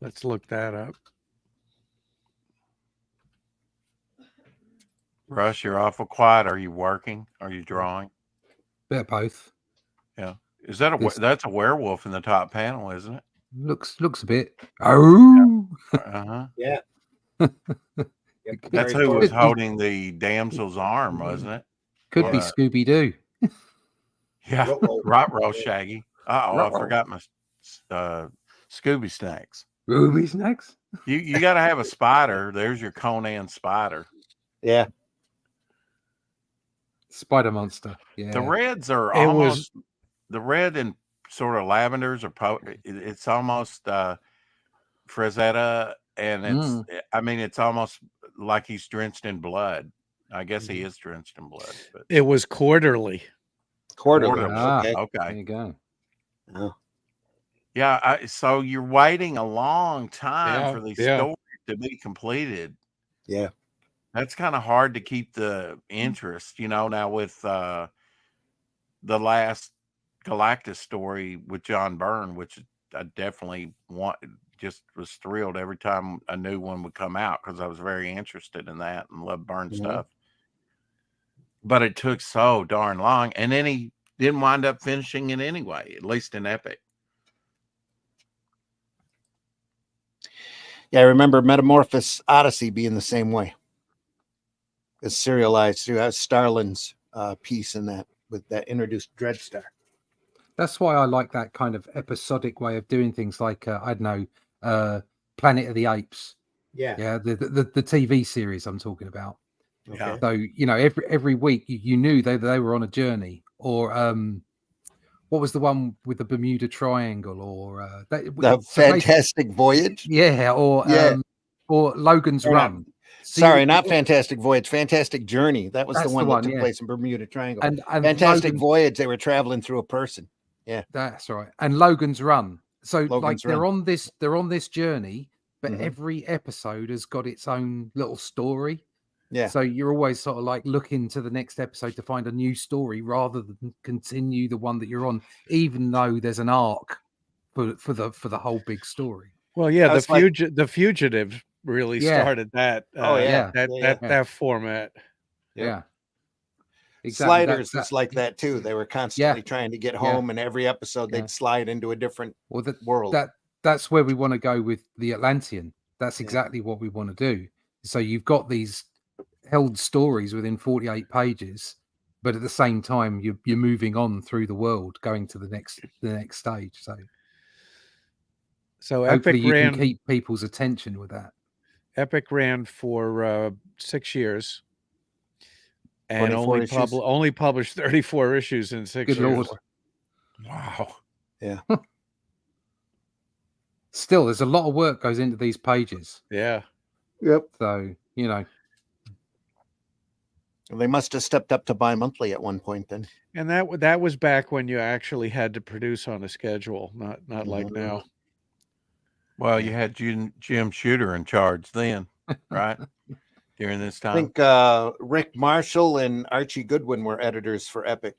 Let's look that up. Russ, you're awful quiet. Are you working? Are you drawing? Bit of both. Yeah. Is that that's a werewolf in the top panel, isn't it? Looks a bit. Oh. Uh-huh. Yeah. That's who was holding the damsel's arm, wasn't it? Could be Scooby Doo. Yeah. Right, Shaggy. I forgot my Scooby snacks. Ruby snacks. You got to have a spider. There's your Conan spider. Yeah. Spider monster. Yeah. The reds are almost the red and sort of lavenders are it's almost Frazetta, and it's almost like he's drenched in blood. I guess he is drenched in blood. But it was quarterly. Quarterly. Okay. There you go. Oh. Yeah. So you're waiting a long time for these stories to be completed. Yeah. That's kind of hard to keep the interest, now with the last Galactus story with John Byrne, which I definitely just was thrilled every time a new one would come out because I was very interested in that and loved Byrne stuff. But it took so darn long, and then he didn't wind up finishing it anyway, at least in Epic. Yeah, I remember Metamorphosis Odyssey being the same way. It's serialized through Starlin's piece in that that introduced Dreadstar. That's why I like that kind of episodic way of doing things, like I don't know, Planet of the Apes. Yeah, yeah, the TV series I'm talking about. Okay. So every week you knew they were on a journey, or what was the one with the Bermuda Triangle, or the Fantastic Voyage? Yeah, or Logan's Run. Sorry, not Fantastic Voyage, Fantastic Journey. That was the one that took place in Bermuda Triangle. And Fantastic Voyage, they were traveling through a person. Yeah, that's right. And Logan's Run. So Logan's they're Run. they're on this journey, but every episode has got its own little story. Yeah. So you're always sort of like looking to the next episode to find a new story rather than continue the one that you're on, even though there's an arc for the whole big story. Well, yeah, the Fugitive really started that. That format. Yeah. Exactly. Sliders was like that too. They were constantly trying to get home, and every episode they'd slide into a different world. That's where we want to go with the Atlantean. That's exactly what we want to do. So you've got these held stories within 48 pages, but at the same time, you're moving on through the world, going to the next stage. So hopefully Epic you ran. can keep people's attention with that. Epic ran for 6 years, and 24 issues? only published 34 issues in 6 Good years. Lord. Wow. Yeah. Still, there's a lot of work goes into these pages. Yeah. Yep. So, you know. They must have stepped up to bi-monthly at one point then. And that was back when you actually had to produce on a schedule, not like now. Well, you had Jim Shooter in charge then, right? During this I time. think Rick Marshall and Archie Goodwin were editors for Epic.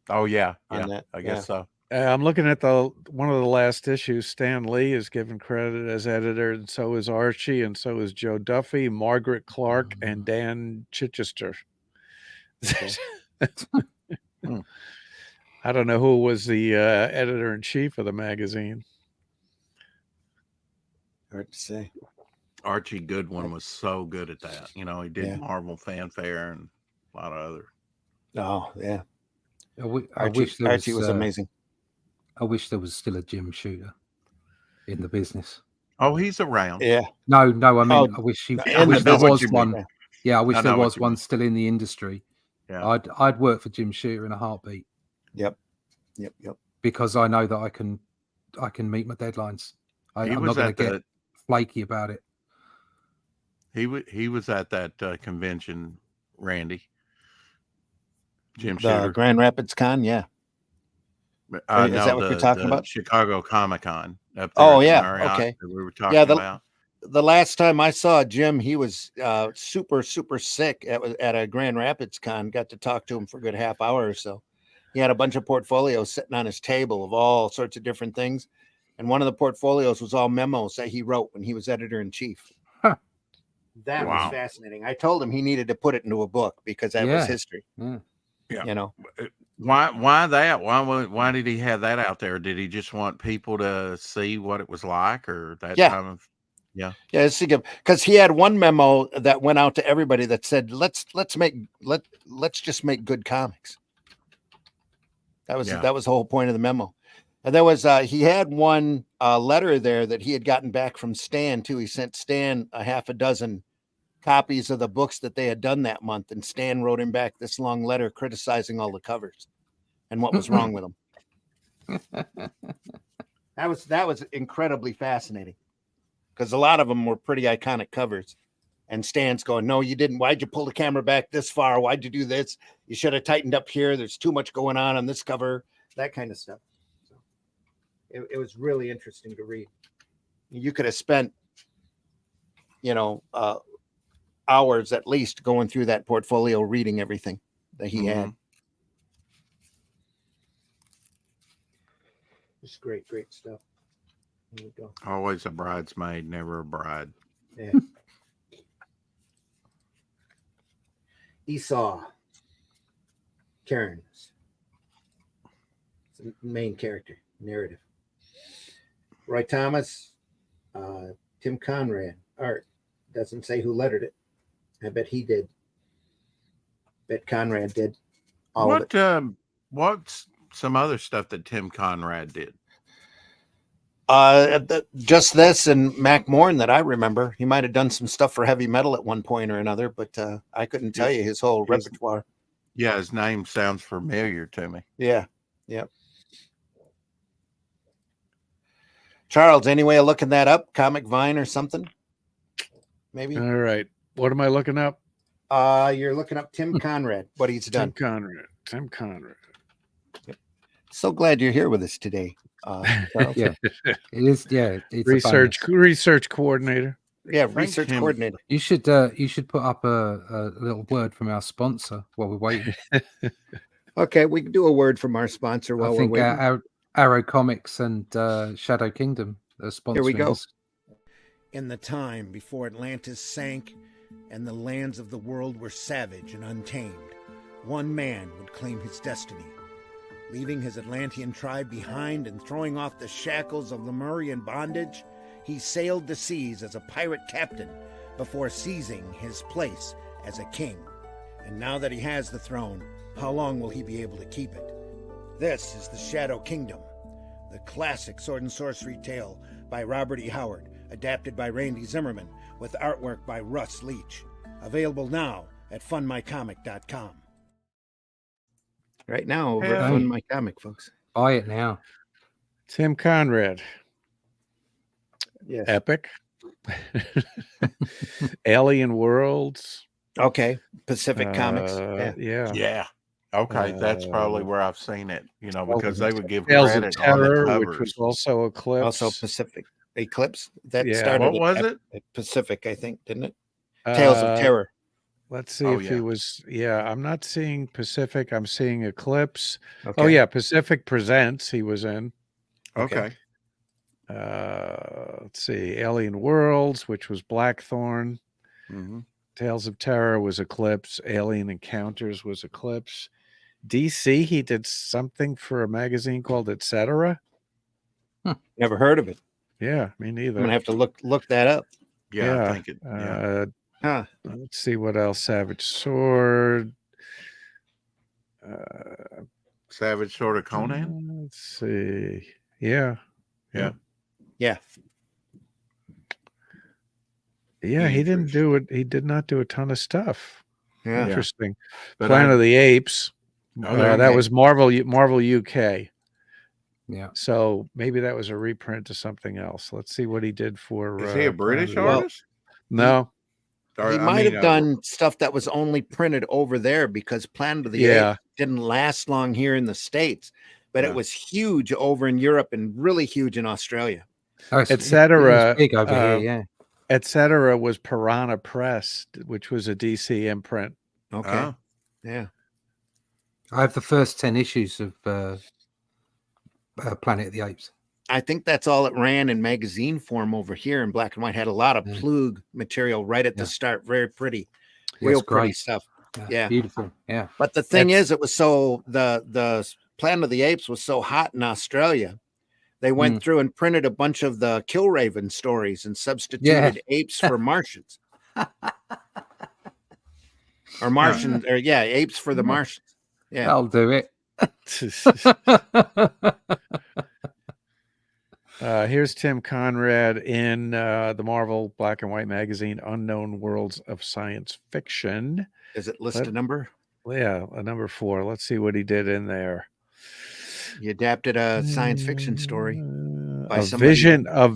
Oh yeah, on yeah. that, I guess so. I'm looking at one of the last issues. Stan Lee is given credit as editor, and so is Archie, and so is Joe Duffy, Margaret Clark, and Dan Chichester. Okay. I don't know who was the editor in chief of the magazine. Hard to say. Archie Goodwin was so good at that. You know, he did Yeah. Marvel Fanfare and a lot of other. Oh yeah, I wish there Archie was amazing. I wish there was still a Jim Shooter in the business. Oh, he's around. Yeah. No, I mean, Oh, I wish in there the was business, one. Yeah, I wish I there know what was you one mean. still in the industry. Yeah. I'd work for Jim Shooter in a heartbeat. Yep. Because I know that I can meet my deadlines. I'm not going to get flaky about it. He was at that convention, Randy. Jim The Shooter. Grand Rapids Con, yeah. Is that what you're talking about? Chicago Comic-Con up there. Oh at the yeah, Marriott okay. that we were talking about. The last time I saw Jim, he was super sick at a Grand Rapids Con. Got to talk to him for a good half hour or so. He had a bunch of portfolios sitting on his table of all sorts of different things, and one of the portfolios was all memos that he wrote when he was editor-in-chief. Huh. That Wow. was fascinating. I told him he needed to put it into a book because that was history. Yeah. Yeah. You know, Why that? Why did he have that out there? Did he just want people to see what it was like, or that kind of? Yeah. Yeah, because he had one memo that went out to everybody that said, let's just make good comics. That was the whole point of the memo. And there was he had one letter there that he had gotten back from Stan too. He sent Stan a half a dozen copies of the books that they had done that month, and Stan wrote him back this long letter criticizing all the covers and what was wrong with them. That was incredibly fascinating, because a lot of them were pretty iconic covers. And Stan's going, no, you didn't. Why'd you pull the camera back this far? Why'd you do this? You should have tightened up here. There's too much going on this cover, that kind of stuff. So it was really interesting to read. You could have spent, hours at least going through that portfolio, reading everything that he had. Just great stuff. Here we go. Always a bridesmaid, never a bride. Yeah. Esau. Cairns. It's the main character, narrative. Roy Thomas, Tim Conrad, art. Doesn't say who lettered it. I bet he did. Bet Conrad did. All of it. What's some other stuff that Tim Conrad did? Just this and Mac Morn that I remember. He might have done some stuff for heavy metal at one point or another, but I couldn't tell you his whole repertoire. Yeah, his name sounds familiar to me. Yeah. Yep. Charles, any way of looking that up? Comic Vine or something? Maybe. All right. What am I looking up? You're looking up Tim Conrad, what he's done. Tim Conrad. Yep. So glad you're here with us today. Charles. Yeah, it is. Yeah, it's research coordinator. Yeah, research coordinator. You should put up a little word from our sponsor while we're waiting. Okay, we can do a word from our sponsor while we're waiting. Arrow Comics and Shadow Kingdom are sponsoring. Here we go. us. In the time before Atlantis sank and the lands of the world were savage and untamed, one man would claim his destiny. Leaving his Atlantean tribe behind and throwing off the shackles of Lemurian bondage, he sailed the seas as a pirate captain before seizing his place as a king. And now that he has the throne, how long will he be able to keep it? This is the Shadow Kingdom, the classic sword and sorcery tale by Robert E. Howard, adapted by Randy Zimmerman, with artwork by Russ Leach. Available now at funmycomic.com. Right now over at Hey. Fun My Comic, folks. Buy it now. Tim Conrad, Yes. epic. Alien Worlds. Okay. Pacific Comics. Yeah. Yeah. Yeah. Okay, that's probably Uh, where I've seen it, you know, Tales because of- they would give Tales of credit on the Terror, which covers. was also Eclipse. Also Pacific Eclipse. That Yeah. started What was at it? Pacific, I think, didn't it? Tales of Terror. Let's see Oh, if he yeah. was. Yeah, I'm not seeing Pacific. I'm seeing Eclipse. Okay. Oh yeah, Pacific Presents. He was in. Okay. Let's see, Alien Worlds, which was Blackthorn. Mm-hmm. Tales of Terror was Eclipse. Alien Encounters was Eclipse. DC, he did something for a magazine called Etc. Never heard of it. Yeah, me I'm neither. gonna have to look that up. Yeah, I think it. Yeah. Huh. Let's see what else. Savage Sword. Savage Sword of Conan. Let's see. Yeah. Yeah. Yeah. Yeah, he didn't Interesting. do it. He did not do a ton of stuff. Yeah. Interesting. But Planet of the Apes. Oh, there That okay. was Marvel UK. Yeah. So maybe that was a reprint of something else. Let's see what he did for. is he a British Planet of the- artist? No. Or, He I might mean, have done stuff that was only printed over there because Planet of the Yeah. Apes didn't last long here in the States, but Yeah. it was huge over in Europe and really huge in Australia. Oh, it's- Etc. It's big over here, yeah. Etc. was Piranha Press, which was a DC imprint. Okay. Oh, Yeah. I have the first 10 issues of Planet of the Apes. I think that's all it ran in magazine form over here in black and white. Had a lot of Yeah. Plug material right at the Yeah. start. Very pretty. Yeah, Real it's pretty great. stuff. Yeah. Beautiful. Yeah. But the thing is, it was so the Planet of the Apes was so hot in Australia. They went through and printed a bunch of the Killraven stories and substituted apes for Martians. Or Martians, or yeah, apes for the Martians. Yeah. I'll do it. Here's Tim Conrad in the Marvel Black and White magazine, Unknown Worlds of Science Fiction. Is it list a number? Yeah, a number 4. Let's see what he did in there. He adapted a science fiction story by a somebody.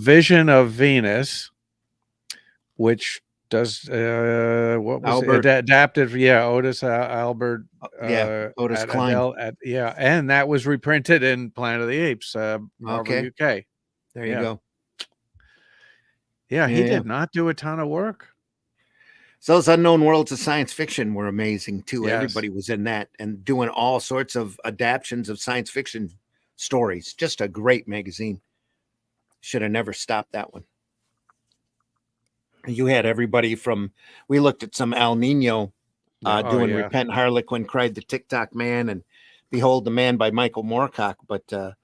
vision of Venus, which does what was Albert. adapted? Yeah, Otis Albert. Otis at Klein. Adele, and that was reprinted in Planet of the Apes, Marvel Okay. UK. There you go. Yeah, he Yeah. did not do a ton of work. So those Unknown Worlds of Science Fiction were amazing too. Yes. Everybody was in that and doing all sorts of adaptions of science fiction stories. Just a great magazine. Should have never stopped that one. You had everybody from, we looked at some El Nino doing Repent Harlequin, Cried the TikTok Man, and Behold the Man by Michael Moorcock. But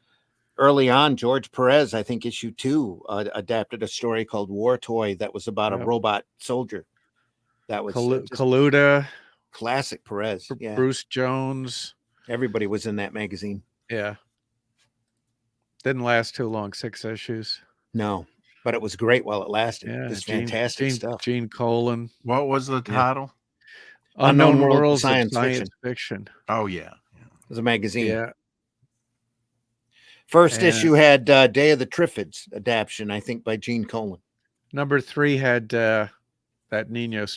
early on, George Perez, I think issue 2, adapted a story called War Toy that was about a robot soldier. That was Kaluta, classic Perez. Yeah. Bruce Jones. Everybody was in that magazine. Yeah. Didn't last too long, 6 issues. No, but it was great while it lasted. Yeah, Just fantastic stuff. Gene Colan. what was the title? Unknown Worlds of Science Fiction. Oh, yeah. It was a magazine. Yeah. First issue had Day of the Triffids adaptation, I think, by Gene Colan. Number 3 had that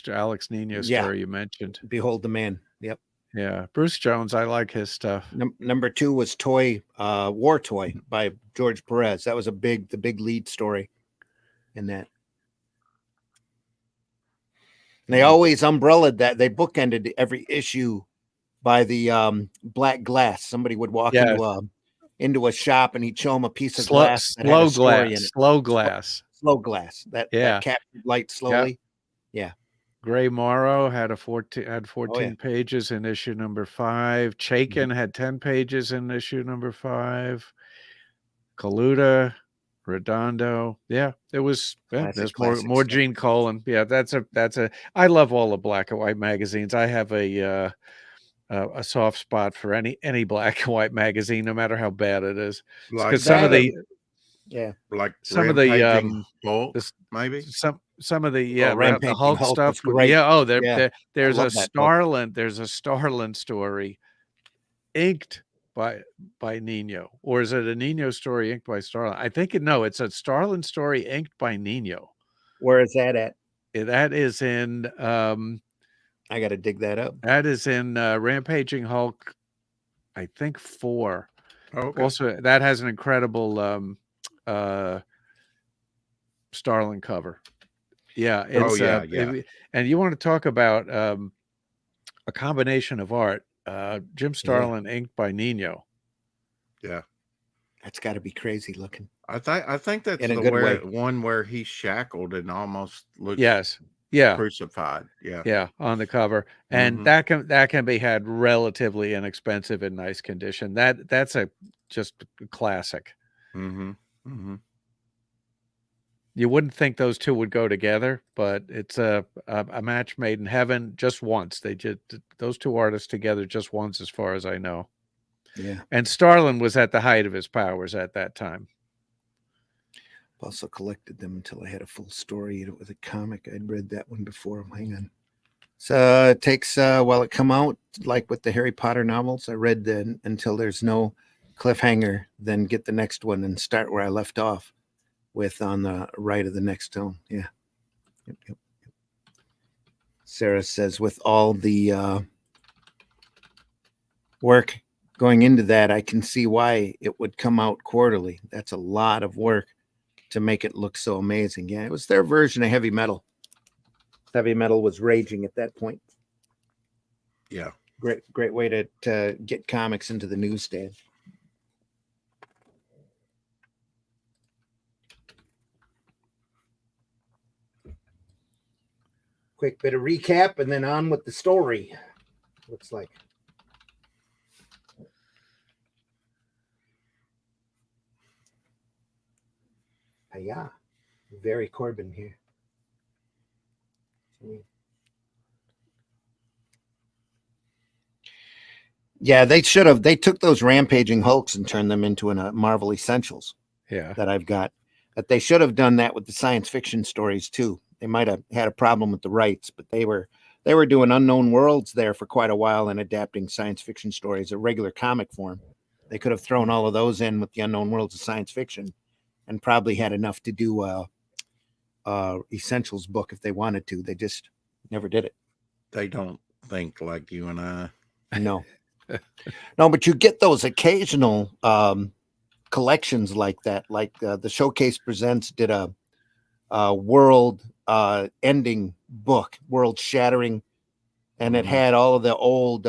Alex Nino story you mentioned. Behold the Man. Yep. Yeah. Bruce Jones, I like his stuff. Number 2 was War Toy by George Perez. That was the big lead story in that. And they always umbrellaed that. They bookended every issue by the black glass. Somebody would walk into a shop and he'd show them a piece of glass. That had a story in it. Slow glass. Slow glass. That captured light slowly. Yeah. Gray Morrow had 14 pages in issue number 5. Chaikin had 10 pages in issue number 5. Kaluta Redondo. Yeah, it was. Yeah, Classic, there's classic more stuff. Gene Colan. Yeah, that's a. I love all the black and white magazines. I have a soft spot for any black and white magazine, no matter how bad it is. Like Because some of that, the yeah. some of the Rampaging Hulk, this maybe. some of the Oh, the Rampaging Hulk Hulk stuff. was great. Yeah. Oh, Yeah, there's a love that book. Starland story inked by Nino, or is it a Nino story inked by Starland? I think it's a Starland story inked by Nino. Where is that at? That is in I got to dig that up. that is in Rampaging Hulk, I think 4. Okay. Also, that has an incredible Starland cover. Yeah, it's and you want to talk about a combination of art. Jim Starlin inked by Nino. Yeah, that's got to be crazy looking. I think that's in a the good way. one where he's shackled and almost looks crucified. Yeah, on the cover, and that can be had relatively inexpensive in nice condition. That's just a classic. You wouldn't think those two would go together, but it's a match made in heaven just once. They did those two artists together just once, as far as I know. Yeah. And Starlin was at the height of his powers at that time. Also collected them until I had a full story. It was a comic. I'd read that one before. Hang on. So it takes while it come out, like with the Harry Potter novels, I read until there's no cliffhanger, then get the next one and start where I left off with on the right of the next tone. Yeah. Yep. Sarah says, with all the work going into that, I can see why it would come out quarterly. That's a lot of work to make it look so amazing. Yeah, it was their version of heavy metal. Heavy metal was raging at that point. Yeah. Great way to get comics into the newsstand. Quick bit of recap and then on with the story. Looks like. Yeah, very Corbin here. Yeah, they should have. They took those Rampaging Hulks and turned them into a Marvel Essentials. Yeah, that I've got. But they should have done that with the science fiction stories too. They might have had a problem with the rights, but they were doing Unknown Worlds there for quite a while and adapting science fiction stories, a regular comic form. They could have thrown all of those in with the Unknown Worlds of science fiction, and probably had enough to do Essentials book if they wanted to. They just never did it. They don't think like you and I. No. No, but you get those occasional collections like that. Like the Showcase Presents did a world ending book, world shattering, and it had all of the old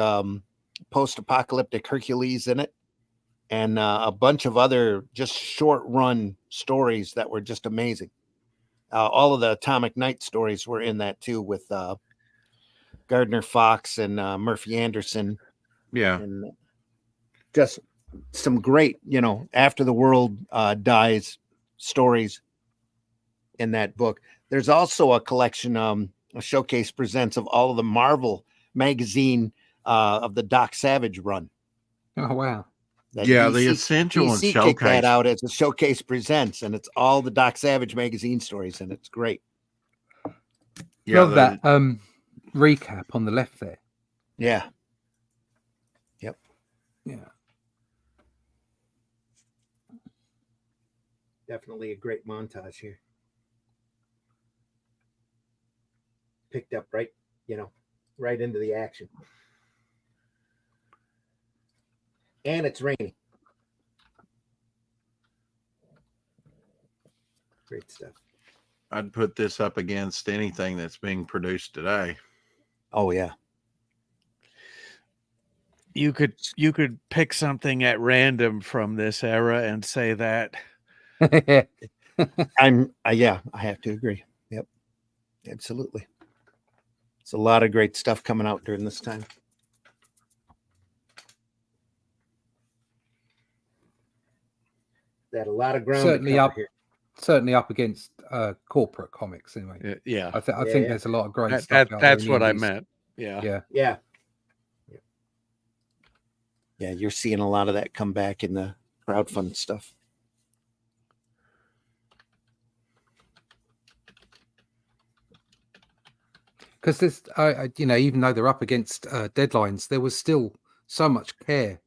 post-apocalyptic Hercules in it, and a bunch of other just short run stories that were just amazing. All of the Atomic Knight stories were in that too, with Gardner Fox and Murphy Anderson. Yeah. And just some great, after the world dies stories in that book. There's also a collection, a Showcase Presents, of all of the Marvel magazine of the Doc Savage run. Oh, wow. The Essential and DC kicked that out as a Showcase Presents, and it's all the Doc Savage magazine stories, and it's great. Yeah, love that recap on the left there. Yeah. Yep. Yeah. Definitely a great montage here. Picked up right into the action. And it's raining. Great stuff. I'd put this up against anything that's being produced today. Oh yeah. You could pick something at random from this era and say that. I have to agree. Yep. Absolutely. It's a lot of great stuff coming out during this time. That a lot of ground certainly up here. certainly up against corporate comics anyway. Yeah, I think Yeah. there's a lot of great stuff out there. that's in what I indies. meant. Yeah. Yeah. Yeah, you're seeing a lot of that come back in the crowdfund stuff. Because this, even though they're up against deadlines, there was still so much care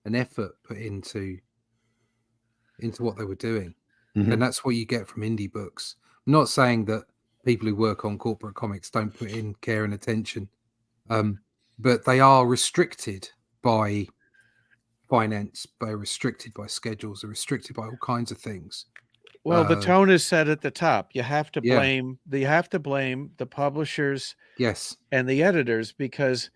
and effort put into what they were doing, and that's what you get from indie books. I'm not saying that people who work on corporate comics don't put in care and attention, but they are restricted by finance, they're restricted by schedules, they're restricted by all kinds of things. Well, the tone is set at the top. You have to Yeah. blame the publishers Yes. and the editors because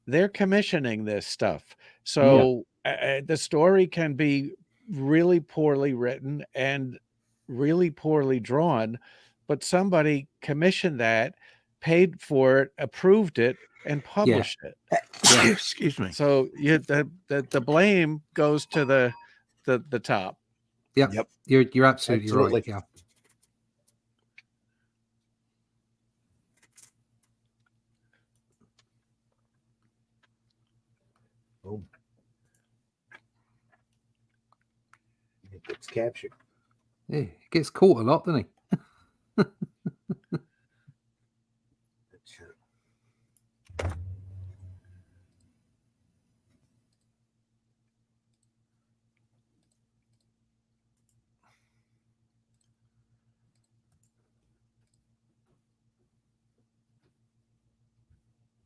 they're commissioning this stuff. So the story can be really poorly written and really poorly drawn, but somebody commissioned that, paid for it, approved it, and published it. Yeah. Excuse me. So the blame goes to the top. Yep. You're absolutely right. Yeah. Boom. It gets captured. Yeah, he gets caught a lot, doesn't he?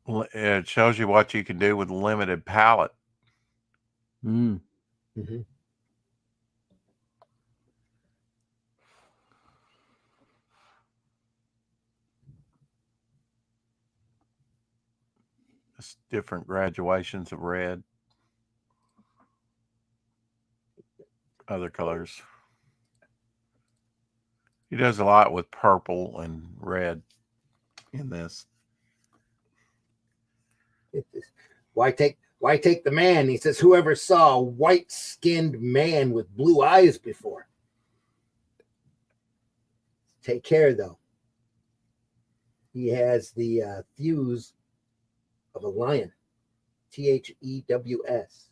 Well, it shows you what you can do with a limited palette. Mm. It's different graduations of red. Other colors. He does a lot with purple and red in this. Why take the man? He says, whoever saw a white-skinned man with blue eyes before? Take care, though. He has the thews of a lion. THEWS.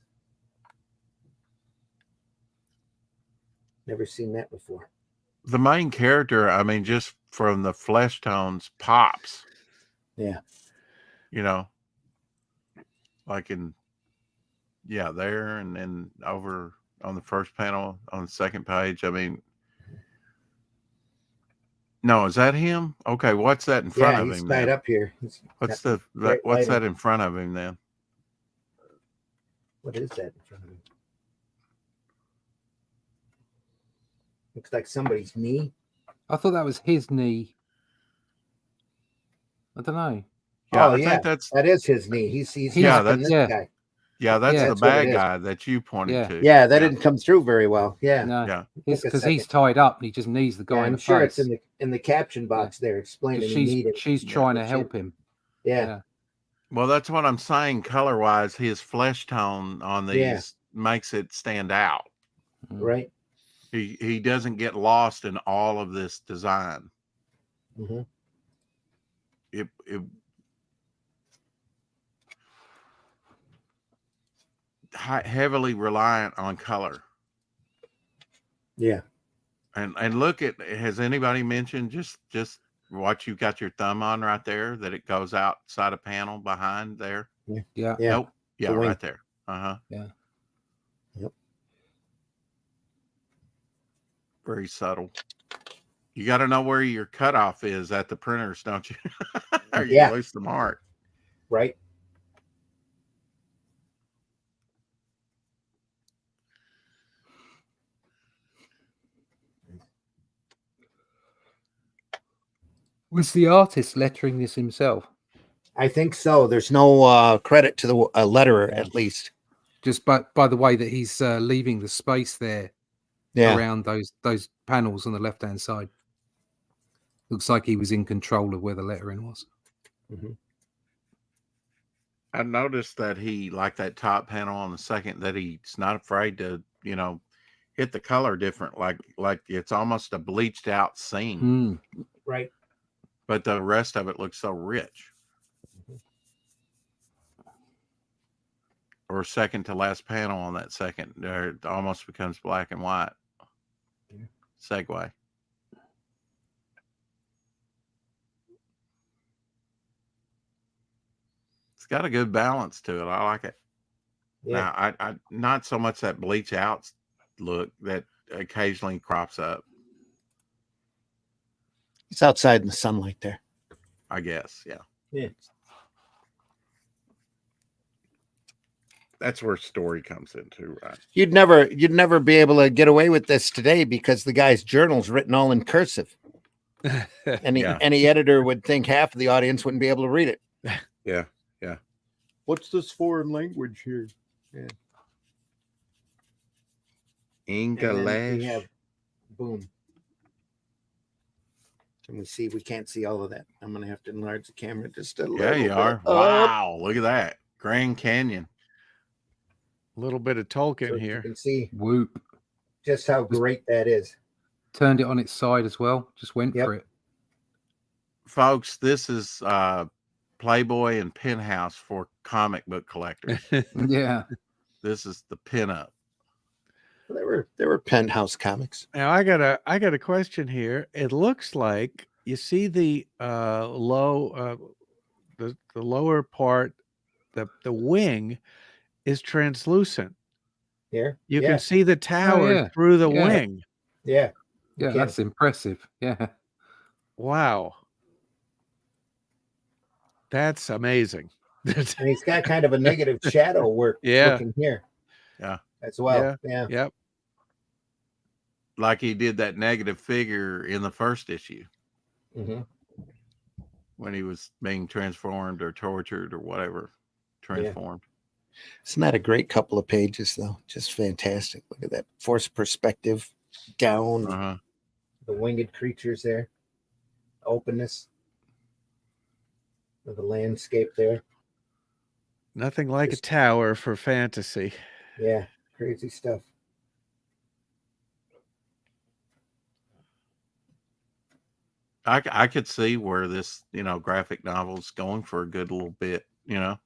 Never seen that before. The main character, I mean, just from the flesh tones, pops. Yeah. You know, like in, there, and then over on the first panel on the second page. I mean, no, is that him? Okay, what's that in front of him? He's tied up here. What's that in front of him then? What is that in front of him? Looks like somebody's knee. I thought that was his knee. I don't know. Yeah, I think that is his knee. He's that's this guy. Yeah, that's the that's what it bad is. guy that you pointed to. Yeah, that didn't come through very well. Yeah. No. Yeah. Because he's tied up and he just knees the guy in I'm the sure face. it's in the caption box there explaining she's trying to help him. Yeah. Well, that's what I'm saying. Color wise, his flesh tone on these makes it stand out. Right. He doesn't get lost in all of this design. Mm-hmm. It heavily reliant on color. Yeah. And look at, has anybody mentioned just what you got your thumb on right there, that it goes outside a panel behind there? Yeah. Nope. Yeah, The wing. right there. Uh-huh. Yeah. Yep. Very subtle. You got to know where your cutoff is at the printers, don't you? Or you lose the mark. Right. Was the artist lettering this himself? I think so. There's no credit to the letterer, at least. Just by the way that he's leaving the space there around those panels on the left-hand side. Looks like he was in control of where the lettering was. Mm-hmm. I noticed that he, like that top panel on the second, that he's not afraid to, hit the color different, like it's almost a bleached out scene, Right. but the rest of it looks so rich. Or second to last panel on that second, it almost becomes black and white. Segue. It's got a good balance to it. I like it. Yeah. Now, I not so much that bleach out look that occasionally crops up, It's outside in the sunlight there. I guess. Yeah. Yeah. That's where story comes into, right? You'd never be able to get away with this today because the guy's journal's written all in cursive. Any editor would think half of the audience wouldn't be able to read it. Yeah. What's this foreign language here? Yeah. English. We have boom. Can we see? We can't see all of that. I'm gonna have to enlarge the camera just a little. Yeah, you are. Wow, look at that. Grand Canyon. A little bit of Tolkien So here. you can see Whoop. just how great that is. Turned it on its side as well. Just went for it. Folks, this is Playboy and Penthouse for comic book collectors. Yeah. This is the pinup. There were Penthouse comics. Now I got a question here. It looks like you see the lower part, the wing is translucent. Here. You can see the tower through the wing. Yeah. Yeah, that's impressive. Yeah. Wow. That's amazing. And he's got kind of a negative shadow work looking here. Yeah. As well. Yeah. Yep. Like he did that negative figure in the first issue when he was being transformed or tortured or whatever. Transformed. Isn't that a great couple of pages, though? Just fantastic. Look at that forced perspective down. The winged creatures there. Openness of the landscape there. Nothing like a tower for fantasy. Yeah, crazy stuff. I could see where this, graphic novel's going for a good little bit, It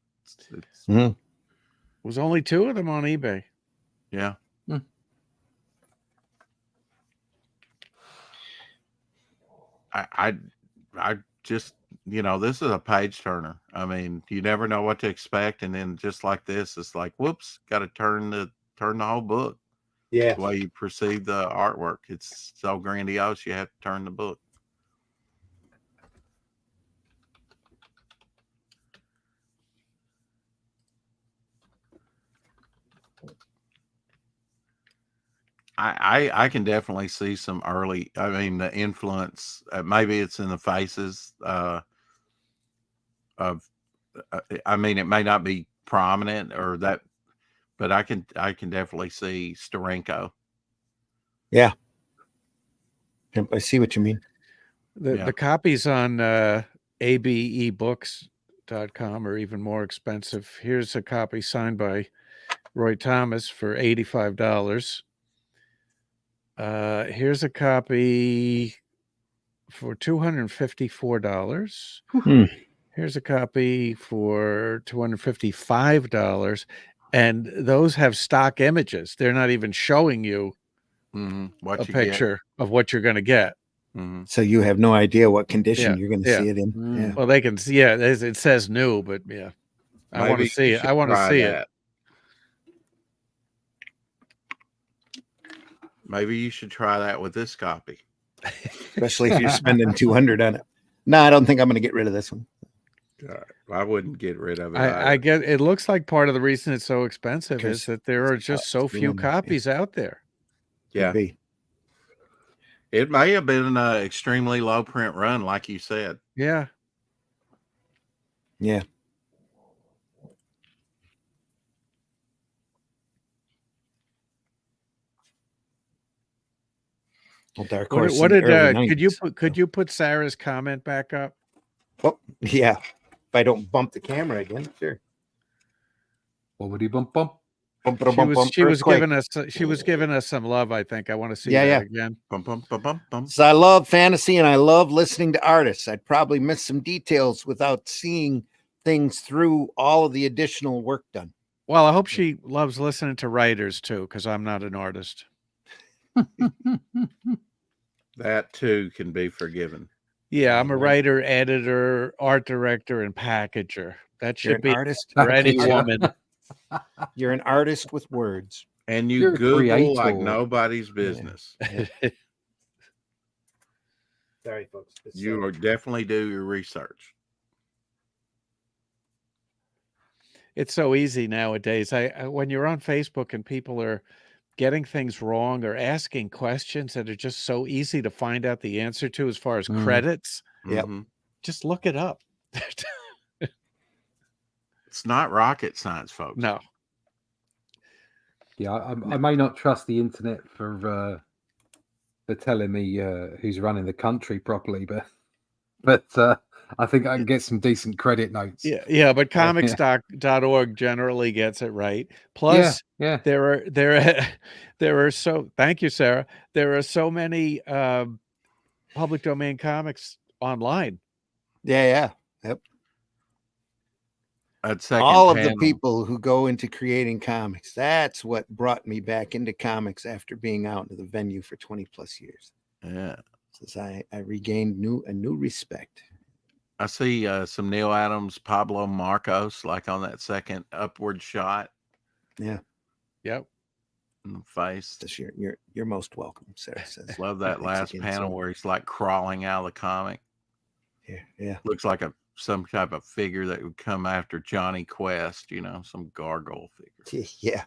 was only 2 of them on eBay. Yeah. I just, this is a page turner. I mean, you never know what to expect, and then just like this, it's like, whoops, got to turn the whole book. Yeah. The way you perceive the artwork, it's so grandiose, you have to turn the book. I can definitely see some early, the influence, maybe it's in the faces of, it may not be prominent or that, but I can definitely see Steranko. Yeah. I see what you mean. The copies on abebooks.com are even more expensive. Here's a copy signed by Roy Thomas for $85. Here's a copy for $254. Here's a copy for $255, and those have stock images. They're not even showing you a picture of what you're going to get. So you have no idea what condition you're going to see it in. Yeah. Well, they can see. Yeah, it says new, but I want to see it. I want to see it. Maybe you should try that with this copy, especially if you're spending $200 on it. No, I don't think I'm going to get rid of this one. I wouldn't get rid of it. I get. It looks like part of the reason it's so expensive is that there are just so few copies out there. Yeah, it may have been an extremely low print run, like you said. Yeah. Yeah. Well, Dark Horse. What did could you put Sarah's comment back up? Oh, yeah. If I don't bump the camera again, sure. What would he bump? Bum, bum, bum, bum. She was Earthquake. giving us some love, I think. I want to see Yeah, that yeah. again. Bum, bum, bum, bum, bum. So I love fantasy and I love listening to artists. I'd probably miss some details without seeing things through all of the additional work done. Well, I hope she loves listening to writers too, because I'm not an artist. That too can be forgiven. Yeah, I'm a writer, editor, art director, and packager. That You're should an be artist. for any Packager. woman. You're an artist with words. And you You're a Google like creator. nobody's business. Sorry, folks. You definitely do your research. It's so easy nowadays. When you're on Facebook and people are getting things wrong or asking questions that are just so easy to find out the answer to as far as credits, Yep. just look it up. It's not rocket science, folks. No. Yeah, I may not trust the internet for telling me who's running the country properly, but I think I can get some decent credit notes. Yeah, but comics.org generally gets it right. Plus, yeah. there are so, thank you, Sarah. There are so many public domain comics online. Yeah. Yep. That second All of panel, the people who go into creating comics. That's what brought me back into comics after being out into the venue for 20 plus years. Yeah. Since I regained a new respect. I see some Neil Adams, Pablo Marcos, like on that second upward shot. Yeah. Yep. In the face. You're most welcome, Sarah says. Love that last panel where he's like crawling out of the comic. Yeah. Looks like some type of figure that would come after Johnny Quest, some gargoyle figure. Yeah.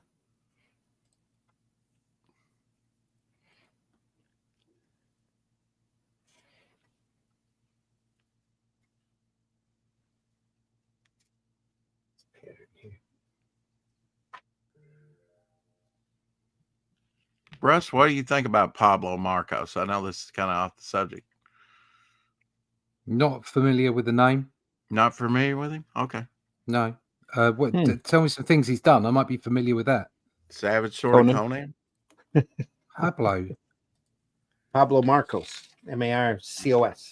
Russ, what do you think about Pablo Marcos? I know this is kind of off the subject. Not familiar with the name. Not familiar with him? Okay. No. Tell me some things he's done. I might be familiar with that. Savage Sword of Conan? Pablo Marcos. Marcos.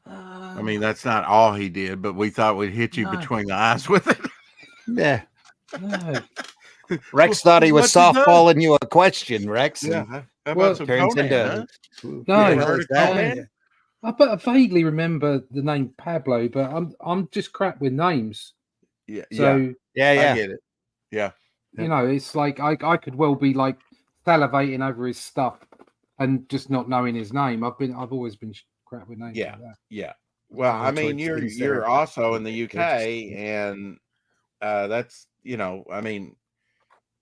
I mean, that's not all he did, but we thought we'd hit you between the eyes with it. Yeah. No. Rex thought he was softballing you a question, Rex. Yeah. How about some turns Conan, into No. I vaguely remember the name Pablo, but I'm just crap with names. Yeah. Yeah. I get it. Yeah. It's like I could well be like salivating over his stuff and just not knowing his name. I've always been crap with names. Yeah. Like that. Yeah. Well, I mean, you're also in the UK, and that's I mean,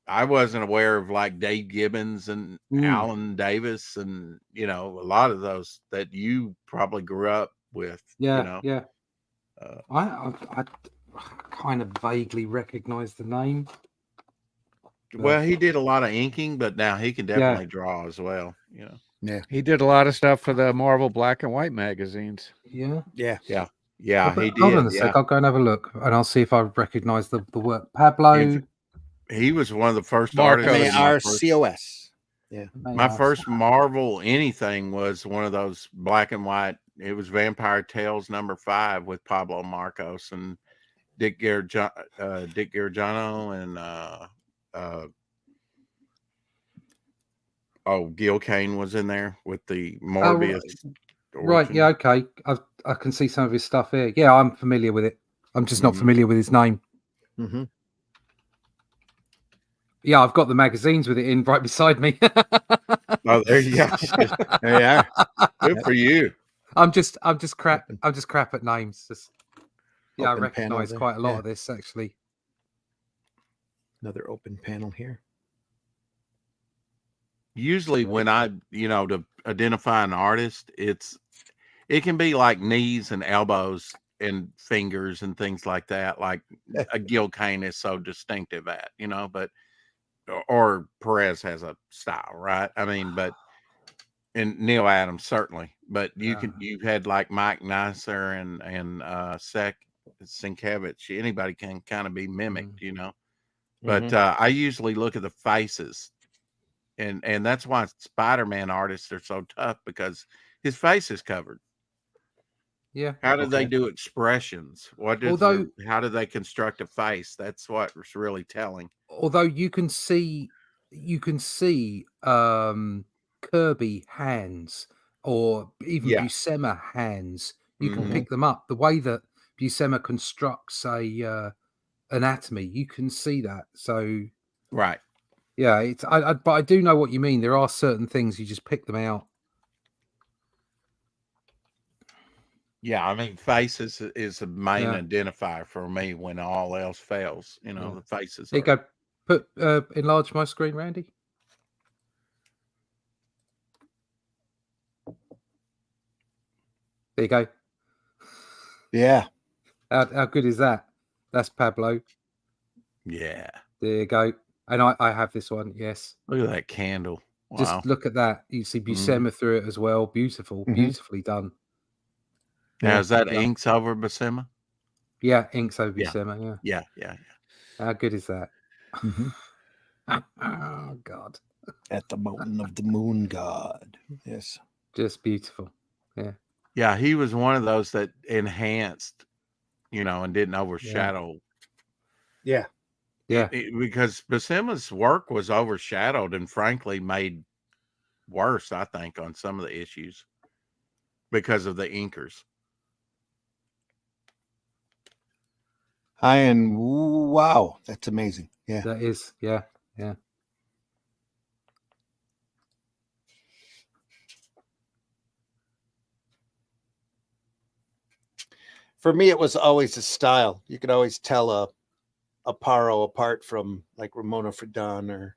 I wasn't aware of like Dave Gibbons and Alan Davis and a lot of those that you probably grew up with. Yeah. I kind of vaguely recognize the name. Well, he did a lot of inking, but now he can definitely draw as well. Yeah, he did a lot of stuff for the Marvel black and white magazines. Yeah. He did. Hold on a sec. I'll go and have a look, and I'll see if I recognize the work. Pablo. He was one of the first artists. Marcos. Yeah. My first Marvel anything was one of those black and white. It was Vampire Tales #5 with Pablo Marcos and Dick Garagano and Gil Kane was in there with the Morbius. Right. Yeah. Okay. I can see some of his stuff here. Yeah, I'm familiar with it. I'm just not familiar with his name. Mm-hmm. Yeah, I've got the magazines with it in right beside me. Oh, there you go. There you are. Good for you. I'm just crap at names. I Open recognize panel quite a lot there. of this actually. Another open panel here. Usually when I, to identify an artist, it can be like knees and elbows and fingers and things like that. Like a Gil Kane is so distinctive at, but, or Perez has a style, right? I mean, and Neil Adams certainly, but you've had like Mike Neisser and Sienkiewicz. Anybody can kind of be mimicked, but I usually look at the faces, and that's why Spider-Man artists are so tough, because his face is covered. Yeah. How do they Okay. do expressions? Although How do they construct a face? That's what's really telling. although you can see Kirby hands, or even Yeah. Buscema hands. You can Mhm. pick them up. The way that Buscema constructs a anatomy, you can see that. So Right. yeah, it's but I do know what you mean. There are certain things you just pick them out. Yeah, I mean, faces is a main Yeah. identifier for me when all else fails. You know, Yeah. the faces There you are. go. Put enlarge my screen, Randy. There you go. Yeah. How good is that? That's Pablo. Yeah. There you go. And I have this one. Yes. Look at that candle. Wow. Just look at that. You see Buscema through it as well. Beautiful. Beautifully done. Now, Yeah. is that Yeah. inks over Buscema? Yeah. Inks over Yeah. Buscema. Yeah. Yeah. Yeah. How good is that? Mhm. Oh, God. At the mountain of the moon god. Yes. Just beautiful. Yeah. Yeah. He was one of those that enhanced, and didn't overshadow. Yeah. Yeah. Because Buscema's work was overshadowed and frankly made worse, I think, on some of the issues because of the inkers. And wow, that's amazing. Yeah. That is. Yeah. Yeah. For me, it was always a style. You could always tell a Paro apart from like Ramona Fradon or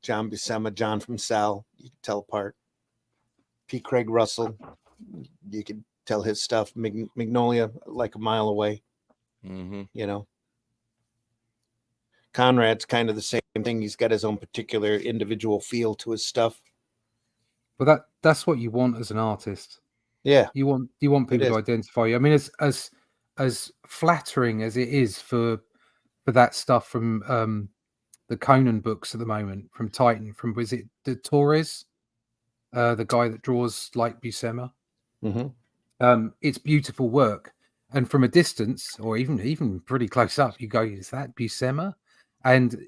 John Buscema, John from Sal. You could tell apart. P. Craig Russell, you could tell his stuff. Magnolia, like a mile away. Conrad's kind of the same thing. He's got his own particular individual feel to his stuff. But that's what you want as an artist. Yeah. You want people to identify you. I mean, as flattering as it is for that stuff from the Conan books at the moment, from Titan, was it the Torres, the guy that draws like Buscema? It's beautiful work, and from a distance or even pretty close up, you go, "Is that Buscema?" And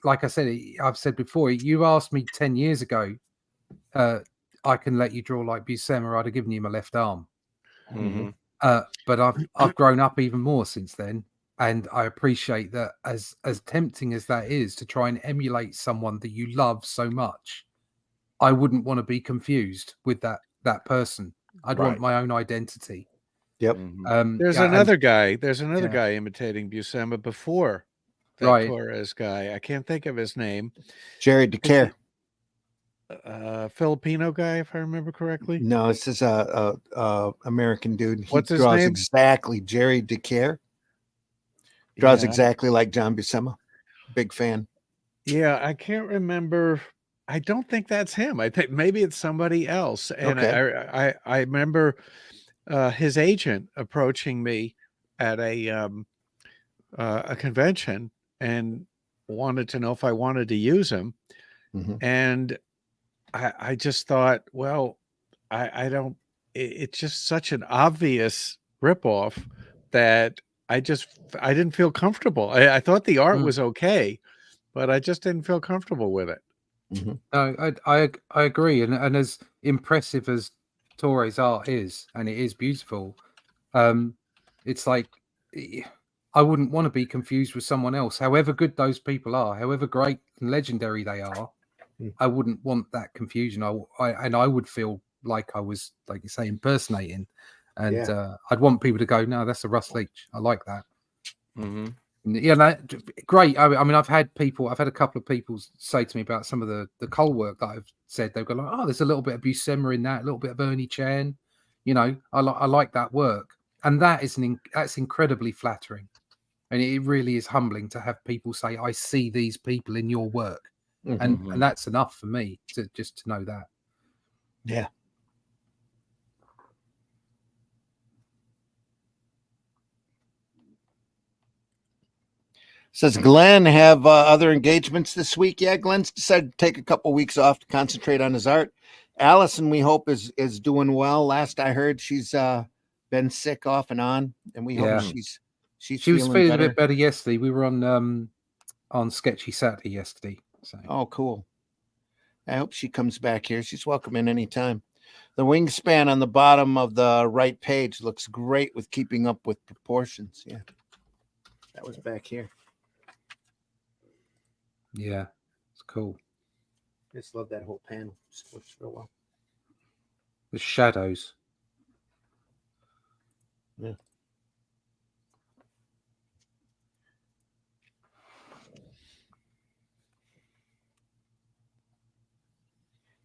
like I said, I've said before, you asked me 10 years ago, I can let you draw like Buscema, I'd have given you my left arm. But I've grown up even more since then, and I appreciate that. As tempting as that is to try and emulate someone that you love so much, I wouldn't want to be confused with that person. I'd want my own identity. Yep. There's another guy. There's another guy imitating Buscema before that Torres guy. I can't think of his name. Jerry DeCare. Filipino guy, if I remember correctly. No, this is a American dude. He What's his draws name? exactly. Jerry DeCare draws exactly like John Buscema. Big fan. Yeah, I can't remember. I don't think that's him. I think maybe it's somebody else. And I remember his agent approaching me at a convention and wanted to know if I wanted to use him. And I just thought, well, I don't, it's just such an obvious ripoff that I didn't feel comfortable. I thought the art was okay, but I just didn't feel comfortable with it. No, I agree. And as impressive as Torres art is, and it is beautiful, it's like I wouldn't want to be confused with someone else. However good those people are, however great and legendary they are, I wouldn't want that confusion. I would feel like I was, like you say, impersonating, and I'd want people to go, "No, that's a Russ Leach. I like that." Yeah, great. I mean, I've had a couple of people say to me about some of the Cole work that I've said. They've gone like, "Oh, there's a little bit of Buscema in that, a little bit of Ernie Chan." I like that work, and that's incredibly flattering, and it really is humbling to have people say, "I see these people in your work." And that's enough for me to know that. Yeah. Says Glenn have other engagements this week. Yeah, Glenn's decided to take a couple weeks off to concentrate on his art. Allison, we hope is doing well. Last I heard, she's been sick off and on, and we hope she's she was feeling better. a bit better yesterday. We were on Sketchy Saturday yesterday. So. Oh, cool. I hope she comes back here. She's welcome in any time. The wingspan on the bottom of the right page looks great with keeping up with proportions. Yeah, that was back here. Yeah, it's cool. Just love that whole panel. Just works real well. The shadows. Yeah.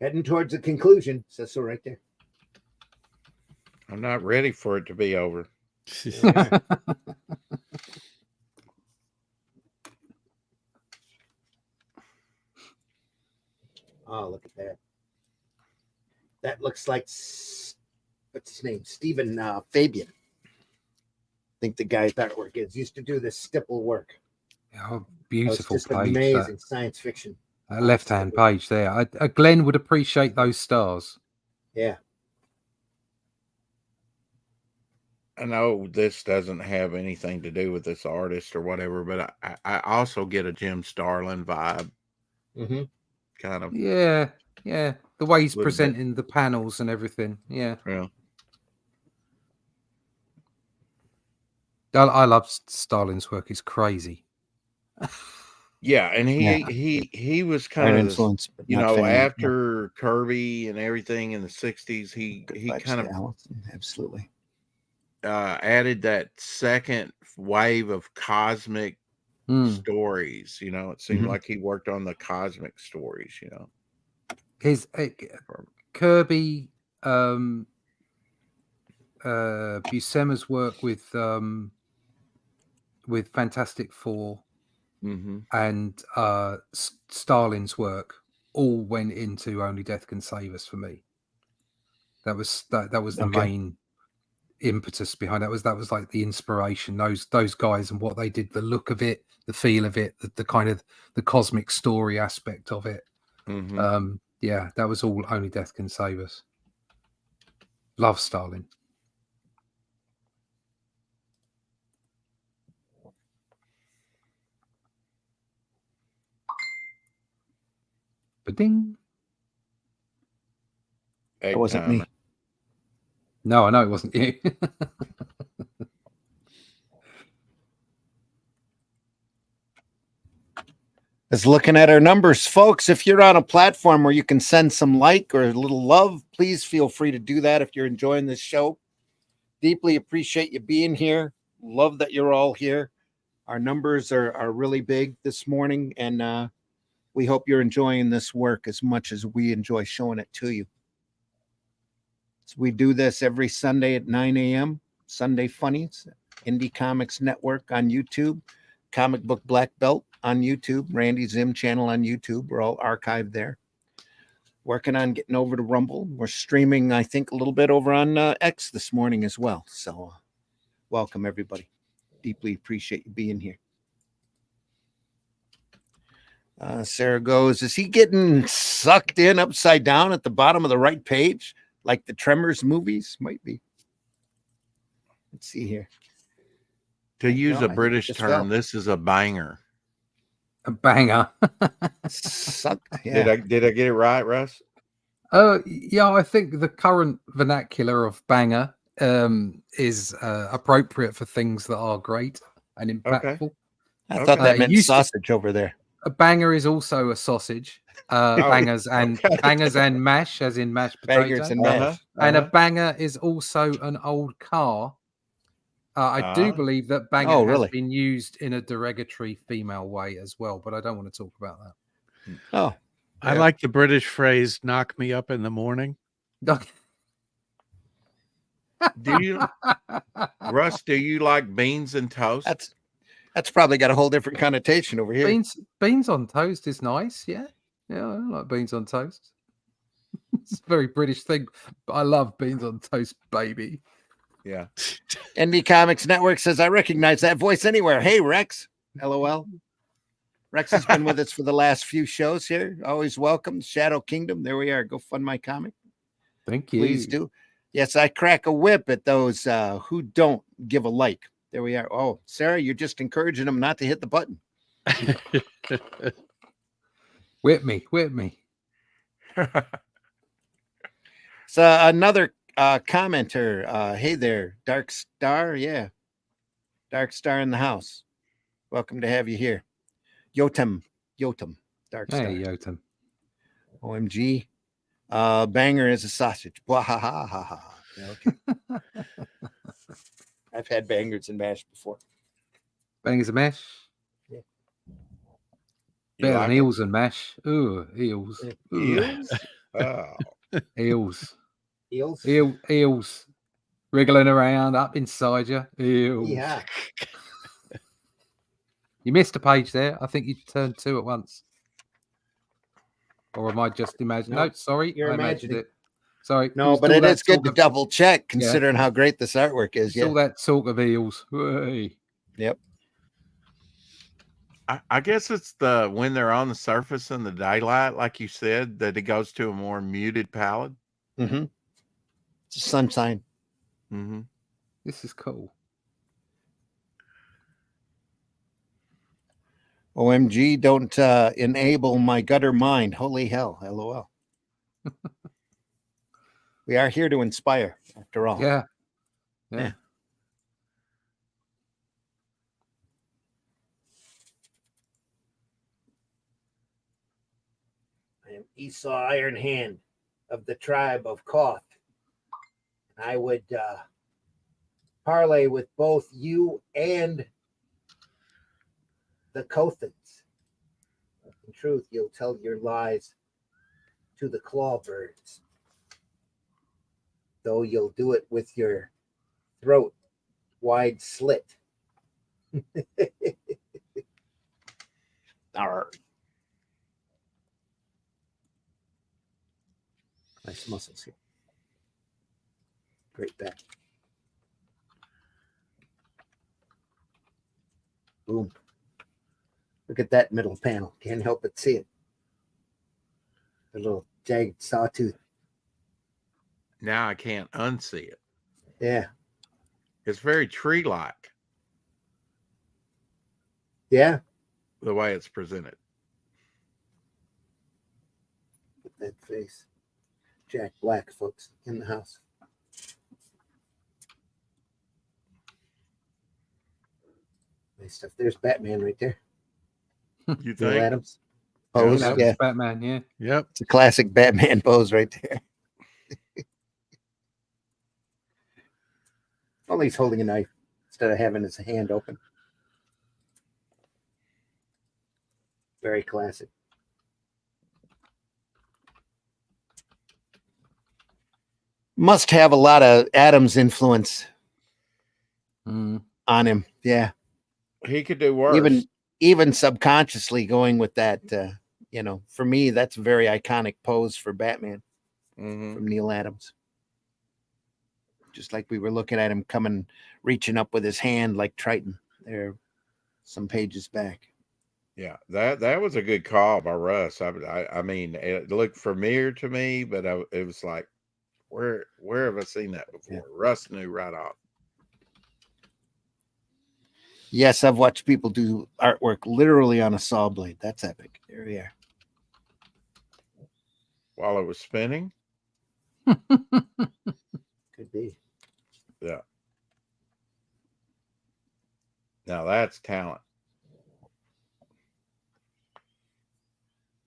Heading towards the conclusion. Says so right there. I'm not ready for it to be over. Yeah. Oh, look at that. That looks like, what's his name? Stephen Fabian. I think the guy's artwork is. Used to do this stipple work. Oh, beautiful just page. Amazing science fiction. That left-hand page there. Glenn would appreciate those stars. Yeah. I know this doesn't have anything to do with this artist or whatever, but I also get a Jim Starlin vibe. Mm-hmm. Kind of. Yeah. The way he's presenting the panels and everything. Yeah. I love Starlin's work. It's crazy. Yeah, and he was kind of influence, after Kirby and everything in the 60s, he kind of absolutely added that second wave of cosmic stories. It seemed like he worked on the cosmic stories. His Kirby, Buscema's work with Fantastic Four. And Starlin's work all went into Only Death Can Save Us for me. That was the main impetus behind that. Was like the inspiration. Those guys and what they did, the look of it, the feel of it, the kind of the cosmic story aspect of it. Yeah, that was all Only Death Can Save Us. Love Starlin. Ba-ding. That wasn't me. No, I know it wasn't you. Is looking at our numbers, folks. If you're on a platform where you can send some like or a little love, please feel free to do that if you're enjoying this show. Deeply appreciate you being here. Love that you're all here. Our numbers are really big this morning, and we hope you're enjoying this work as much as we enjoy showing it to you. So we do this every Sunday at 9 a.m. Sunday Funnies, Indie Comics Network on YouTube, Comic Book Black Belt on YouTube, Randy Zim channel on YouTube. We're all archived there. Working on getting over to Rumble. We're streaming, I think, a little bit over on X this morning as well. So welcome, everybody. Deeply appreciate you being here. Sarah goes, is he getting sucked in upside down at the bottom of the right page? Like the Tremors movies? Might be. Let's see here. To use a British term, this is a banger. A banger. Sucked. Yeah. Did I get it right, Russ? Yeah, I think the current vernacular of banger is appropriate for things that are great and impactful. Okay. I thought that meant sausage over there. A banger is also a sausage. Bangers and mash, as in mashed potatoes. And mash. And a banger is also an old car. I do believe that banger has been used in a derogatory female way as well, but I don't want to talk about that. Oh, I like the British phrase "knock me up in the morning." Do you, Russ? Do you like beans and toast? That's probably got a whole different connotation over here. Beans on toast is nice. Yeah, I like beans on toast. It's a very British thing, but I love beans on toast, baby. Yeah. Indie Comics Network says, I recognize that voice anywhere. Hey, Rex. LOL. Rex has been with us for the last few shows here. Always welcome. Shadow Kingdom. There we are. Go fund my comic. Thank you. Please do. Yes, I crack a whip at those who don't give a like. There we are. Oh, Sarah, you're just encouraging them not to hit the button. Whip me, whip me. So another commenter. Hey there, Dark Star. Yeah. Dark Star in the house. Welcome to have you here. Yotam. Dark Star. Hey, Yotam. OMG. Banger is a sausage. Blah, ha, ha, ha, ha. Yeah, okay. I've had bangers and mash before. Bangers and mash. Yeah. Better like than eels and mash. Ooh, eels. Eels? Oh. Eels. Eels? Eels. Wriggling around up inside you. Eels. Yeah. You missed a page there. I think you turned 2 at once. Or am I just imagining? No, No, sorry. you're I imagined imagining. it. Sorry. No, but it is good to double check considering how great this artwork is. It's all that talk of eels. Hey. Yep. I guess it's the when they're on the surface in the daylight, like you said, that it goes to a more muted palette. Mm-hmm. It's a sunshine. Mm-hmm. This is cool. OMG, don't enable my gutter mind. Holy hell. LOL. We are here to inspire, after all. Yeah. I am Esau Iron Hand of the tribe of Koth. I would parlay with both you and the Kothans. In truth, you'll tell your lies to the clawbirds, though you'll do it with your throat wide slit. Arr. Nice muscles here. Great back. Boom. Look at that middle panel. Can't help but see it. The little jagged sawtooth. Now I can't unsee it. Yeah. It's very tree-like, Yeah. the way it's presented. With that face. Jack Black, folks, in the house. Nice stuff. There's Batman right there. You Bill think? Adams. Pose. That Yeah. was Batman, yeah. Yep. It's a classic Batman pose right there. Only he's holding a knife instead of having his hand open. Very classic. Must have a lot of Adams influence Mm. on him. Yeah. He could do worse. Even subconsciously going with that, for me, that's a very iconic pose for Batman Mhm. from Neil Adams. Just like we were looking at him reaching up with his hand like Triton there some pages back. Yeah, that was a good call by Russ. I mean, it looked familiar to me, but it was like, where have I seen that before? Yeah. Russ knew right off. Yes, I've watched people do artwork literally on a saw blade. That's epic. There we are. While it was spinning. Could be. Yeah. Now that's talent.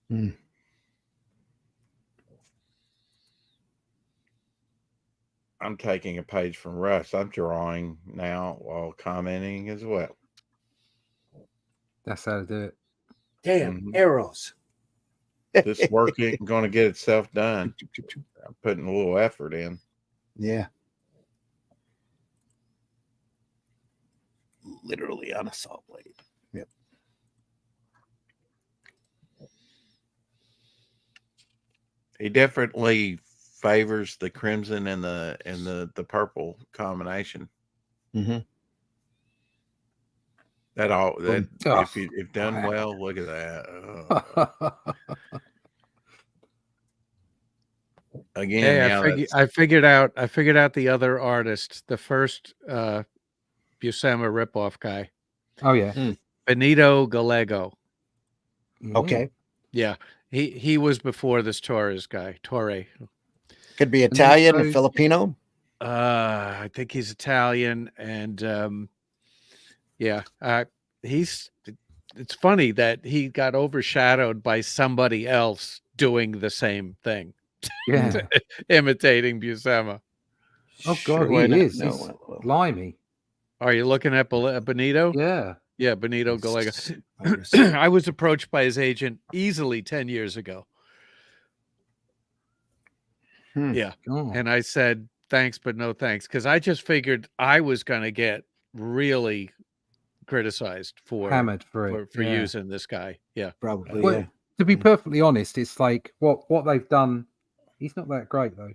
Hmm. I'm taking a page from Russ. I'm drawing now while commenting as well. That's how to do it. Damn, Mhm. arrows. This work ain't going to get itself done. I'm putting a little effort in. Yeah. Literally on a saw blade. Yep. He definitely favors the crimson and the purple combination. Mm-hmm. That all that Oh, if done wow. well, look at that. Again, Hey, yeah, I figured out the other artist, the first Buscema ripoff guy, Oh yeah. Benito Gallego. Okay. Yeah, he was before this Torres guy. Torre. Could be Italian or also- Filipino. I think he's Italian, and yeah, it's funny that he got overshadowed by somebody else doing the same thing, Yeah. imitating Buscema. Oh Sure, God, why he not? is. No, He's well, blimey. Are you looking at Benito? Yeah. Yeah, Benito Gallego. virus. I was approached by his agent easily 10 years ago. Yeah. Oh. And I said, thanks, but no thanks. Because I just figured I was going to get really criticized for Hammered for it. Yeah. using this guy. Yeah. Probably, Well, yeah. to be perfectly honest, it's like what they've done. He's not that great though.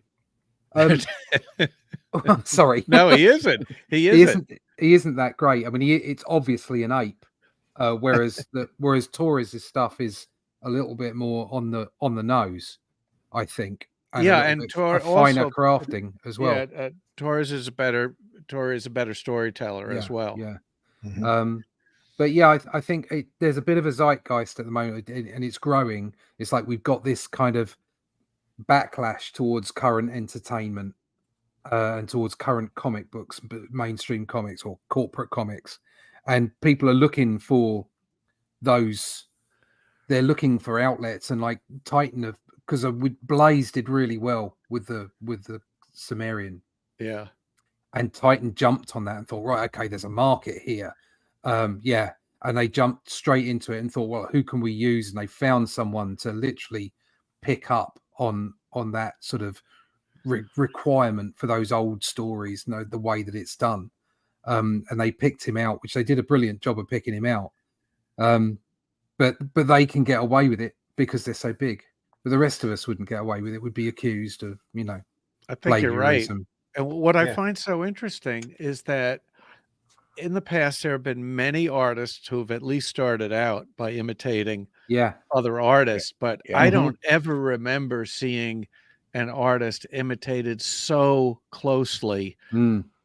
Sorry. No, he isn't. He He isn't. isn't that great. I mean, it's obviously an ape. Whereas Torres' stuff is a little bit more on the nose, I think. Yeah, a and little bit also finer crafting as well. Yeah, Torres is a better storyteller as well. Yeah. Mhm. But yeah, I think there's a bit of a zeitgeist at the moment, and it's growing. It's like we've got this kind of backlash towards current entertainment and towards current comic books, mainstream comics or corporate comics, and people are looking for those. They're looking for outlets, and like Titan because Blaze did really well with the Sumerian. Yeah. And Titan jumped on that and thought, right, okay, there's a market here. Yeah. And they jumped straight into it and thought, well, who can we use? And they found someone to literally pick up on that sort of requirement for those old stories, the way that it's done. And they picked him out, which they did a brilliant job of picking him out. But they can get away with it because they're so big. But the rest of us wouldn't get away with it. Would be accused of, I think you're right. plagiarism. And what I find so interesting is that in the past, there have been many artists who have at least started out by imitating other artists, but I don't ever remember seeing an artist imitated so closely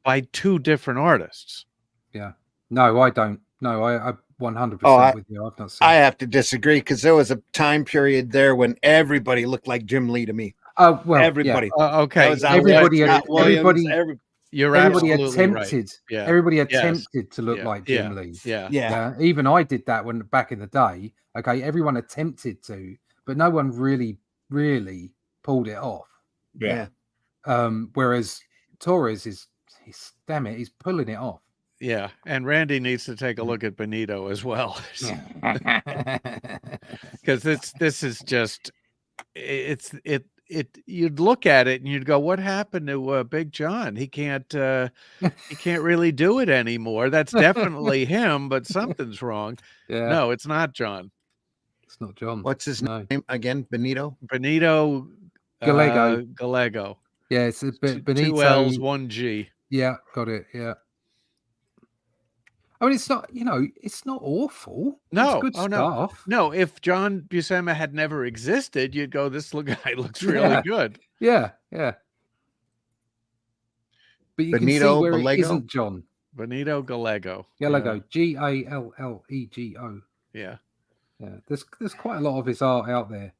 by two different artists. Yeah. No, I don't. No, I 100% with you. I've not seen. I have to disagree because there was a time period there when everybody looked like Jim Lee to me. Oh well, everybody. Yeah. Okay, everybody you're everybody absolutely attempted. Right. Yeah. Everybody attempted to look like Jim Lee. Yeah. Even I did that when back in the day. Okay, everyone attempted to, but no one really pulled it off. Yeah. Whereas Torres he's pulling it off. Yeah, and Randy needs to take a look at Benito as well, because this is just you'd look at it and you'd go, what happened to Big John? He can't really do it anymore. That's definitely him, but something's wrong. Yeah. No, it's not John. It's not John. What's his name again? Benito Gallego. Yeah, it's Benito. 2 L's, 1 G. Yeah, got it. Yeah. I mean, it's not, it's not awful. No, it's good stuff. No, if John Buscema had never existed, you'd go, this guy looks really good. Yeah, yeah. But you Benito can see where Gallego? it isn't John. Benito Gallego. Gallego. Gallego. Yeah. Yeah. There's quite a lot of his art out there.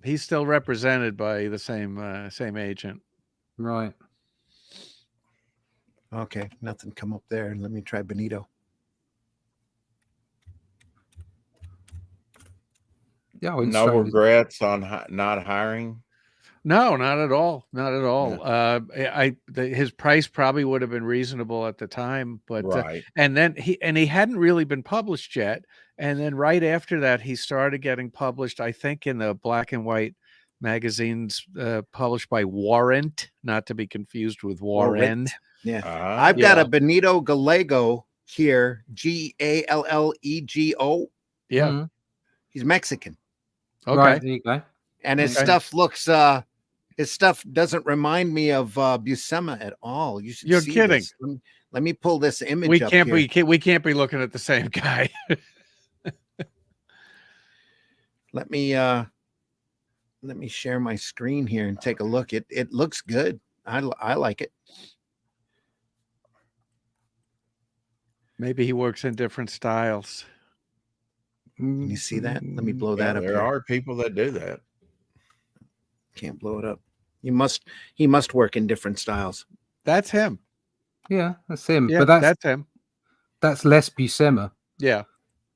He's still represented by the same agent. Right. Okay, nothing come up there. Let me try Benito. Yeah. No regrets on not hiring. No, not at all. Not at all. His price probably would have been reasonable at the time, but right. And then he hadn't really been published yet. And then right after that, he started getting published, I think, in the black and white magazines published by Warrant, not to be confused with Warren. Yeah. I've got a Benito Gallego here, Gallego. Yeah. Mm-hmm. He's Mexican. Okay. Right, there you go. And his stuff looks his stuff doesn't remind me of Buscema at all. You should You're see kidding. this. Let me pull this image We up can't here. we can't be looking at the same guy. Let me share my screen here and take a look. It looks good. I like it. Maybe he works in different styles. Can you see that? Let me blow Yeah, that up. there Here. are people that do that. Can't blow it up. He must work in different styles. That's him. Yeah, that's him. Yeah, But that's him. that's Les Buscema. Yeah.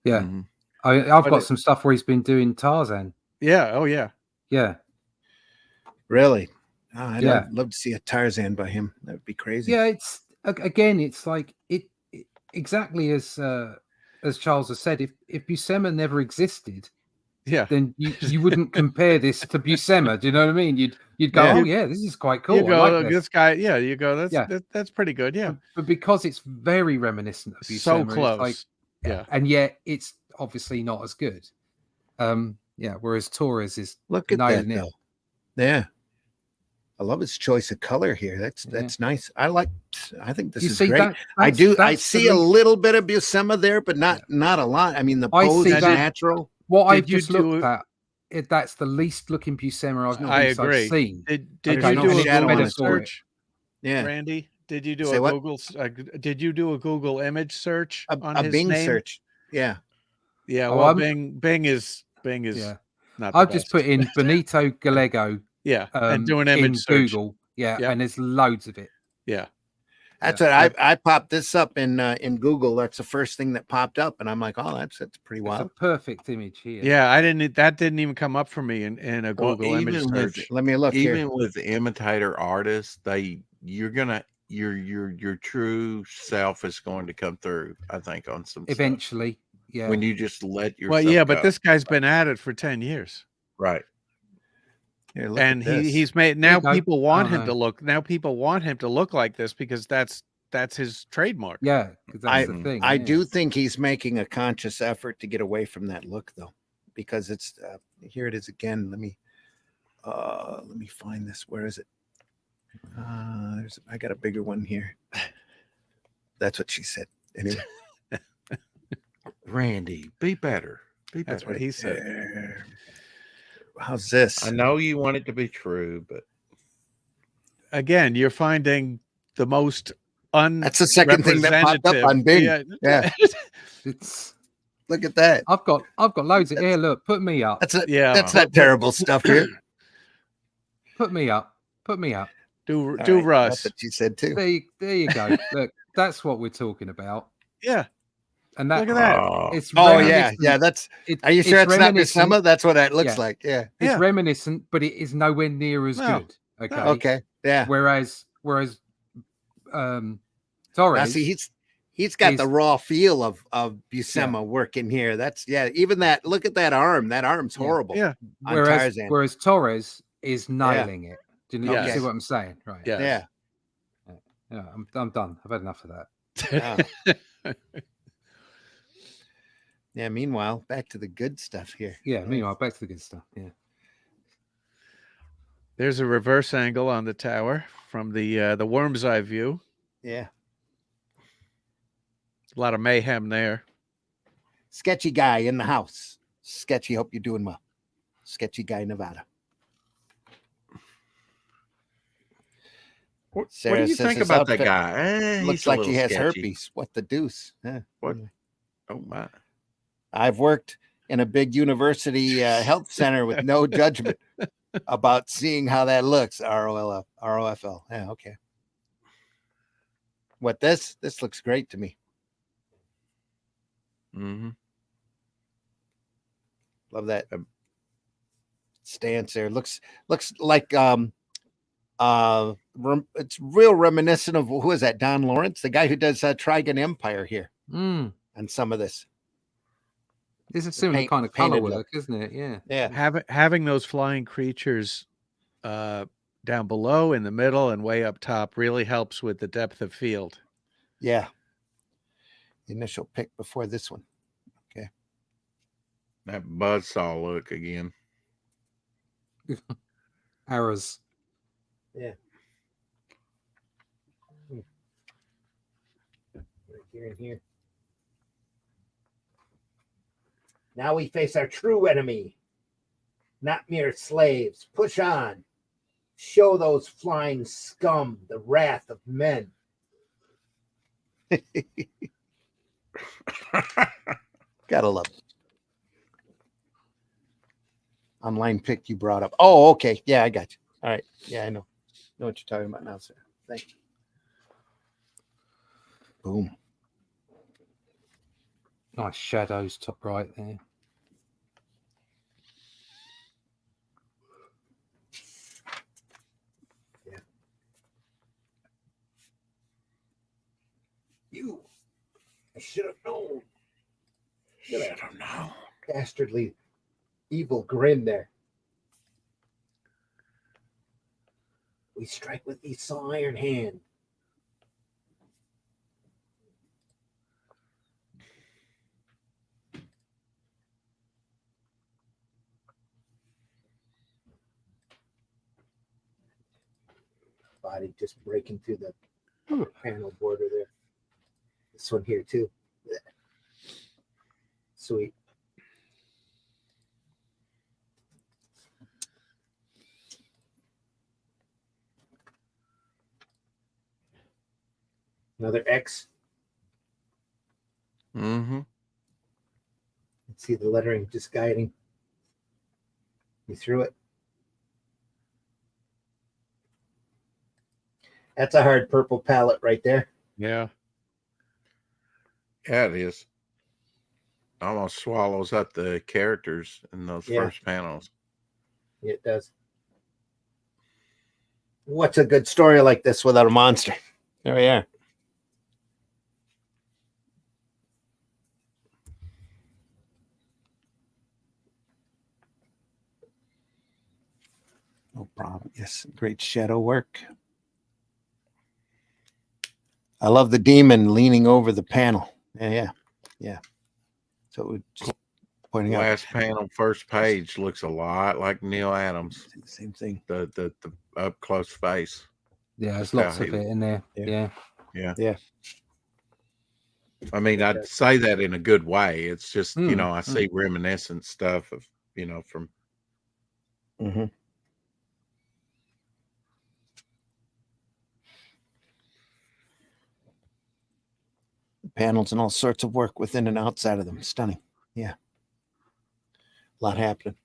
Yeah. Mhm. I've But got some stuff where he's been doing Tarzan. Yeah. Oh yeah. Yeah. Really? Oh, I'd Yeah. love to see a Tarzan by him. That would be crazy. Yeah, it's again, it's like it exactly as Charles has said. If Buscema never existed, Yeah. then you wouldn't compare this to Buscema. Do you know what I mean? You'd go, Yeah. oh yeah, this is quite cool. You go, I like this. this guy. Yeah. You go. That's Yeah. that's pretty good. Yeah. But because it's very reminiscent of Buscema, So close. it's like, yeah. and yet it's obviously not as good. Yeah. Whereas Torres is Look at that nailing it. though. Yeah. I love his choice of color here. That's nice. I think this You is see great. that? I see a little bit of Buscema there, but not a lot. I mean, the I pose see is that. natural. What Did I've you just do looked at, that's the least looking Buscema I I've agree. seen. Did Okay, you no do a shadow on Google his forehead. search, Yeah. Randy? Did you do Say a what? Google? Did you do a Google image search on A his Bing name? search. Yeah. Yeah. Oh, Well, Bing is Yeah. not. I've the just best. put in Benito Gallego Yeah, and do an image in search. Google. Yeah, Yep. and there's loads of it. Yeah. That's what I popped this up in Google. That's the first thing that popped up, and I'm like, oh, that's pretty It's a wild. perfect image here. Yeah, that didn't even come up for me in a Well, Google image even with search. Let me look here. even with imitator artists, your true self is going to come through. I think on some stuff. Eventually. Yeah. When you just let yourself. Well, yeah, go. but this guy's been at it for 10 years. Right. Here, look And at this. he's made There you now go. people want Oh, him no. to look like this because that's his trademark. Yeah, because that's the thing. I yeah. do think he's making a conscious effort to get away from that look, though, because it's here it is again. Let me find this. Where is it? I got a bigger one here. That's what she said. Anyway, Randy, be better. Be better. That's what he said. there. How's this? I know you want it to be true, but Again, you're finding the most That's the second thing that popped up on Bing. Yeah. It's Look at that. I've got loads of here. Look, put me up. That's Yeah. That's not terrible stuff here. Put me up. Put me up. do All right, Russ. That's what you said too. There you go. Look, that's what we're talking about. Yeah. And that Look at that. it's Oh yeah, reminiscent. yeah. That's. It- Are you sure it's not reminiscent. Buscema? That's what that looks Yeah. like. Yeah. It's Yeah. reminiscent, but it is nowhere near as No. good. Okay. Okay. Yeah. Whereas Now Torres. see, he's got the He's- raw feel of Buscema working here. That's even that. Look at that arm. That arm's horrible. Yeah. On whereas Tarzan. Torres is nailing it. Do you Yes. see what I'm saying? Right. Yeah. Yeah. Yeah. I'm done. I've had enough of that. Yeah. Yeah. Meanwhile, back to the good stuff here. Yeah. Meanwhile, back to the good stuff. Yeah. There's a reverse angle on the tower from the worm's eye view. Yeah. A lot of mayhem there. Sketchy guy in the house. Sketchy. Hope you're doing well. Sketchy guy, Nevada. what do Sarah you says think his about that outfit guy? He's Looks a like he little has sketchy. herpes. What the deuce? Yeah. What? Oh my! I've worked in a big university health center with no judgment about seeing how that looks. ROFL. Yeah, okay. What this looks great to me. Mm-hmm. Love that stance there. Looks like it's real reminiscent of who is that? Don Lawrence, the guy who does Trigon Empire here Mm. and some of this. It's a similar paint- kind of color painted work, look. isn't it? Yeah. Yeah. Having those flying creatures down below, in the middle, and way up top really helps with the depth of field. Yeah. The initial pick before this one. That buzzsaw look again. Arrows. Yeah. Here and here. Now we face our true enemy, not mere slaves. Push on. Show those flying scum the wrath of men. Gotta love it. Online pic you brought up. Oh, okay. Yeah, I got you. All right. Yeah, I know. Know what you're talking about now, sir. Thank you. Boom. Nice shadows top right there. Yeah. You. I should have known. Should have known. Dastardly evil grin there. We strike with the saw iron hand. Body just breaking through the panel border there. This one here too. Sweet. Another X. Mm-hmm. Let's see the lettering just guiding you through it. That's a hard purple palette right there. Yeah. Yeah, it is. Almost swallows up the characters in those first panels. It does. What's a good story like this without a monster? There we are. No problem. Yes, great shadow work. I love the demon leaning over the panel. Yeah. So we're just pointing out. Last panel, first page looks a lot like Neil Adams. Same thing. The up close face. Yeah, there's lots of it in there. Yeah. I mean, I'd say that in a good way. It's just, you know, I see reminiscent stuff of, you know, from. Mm-hmm. Panels and all sorts of work within and outside of them. Stunning. Yeah. A lot happening.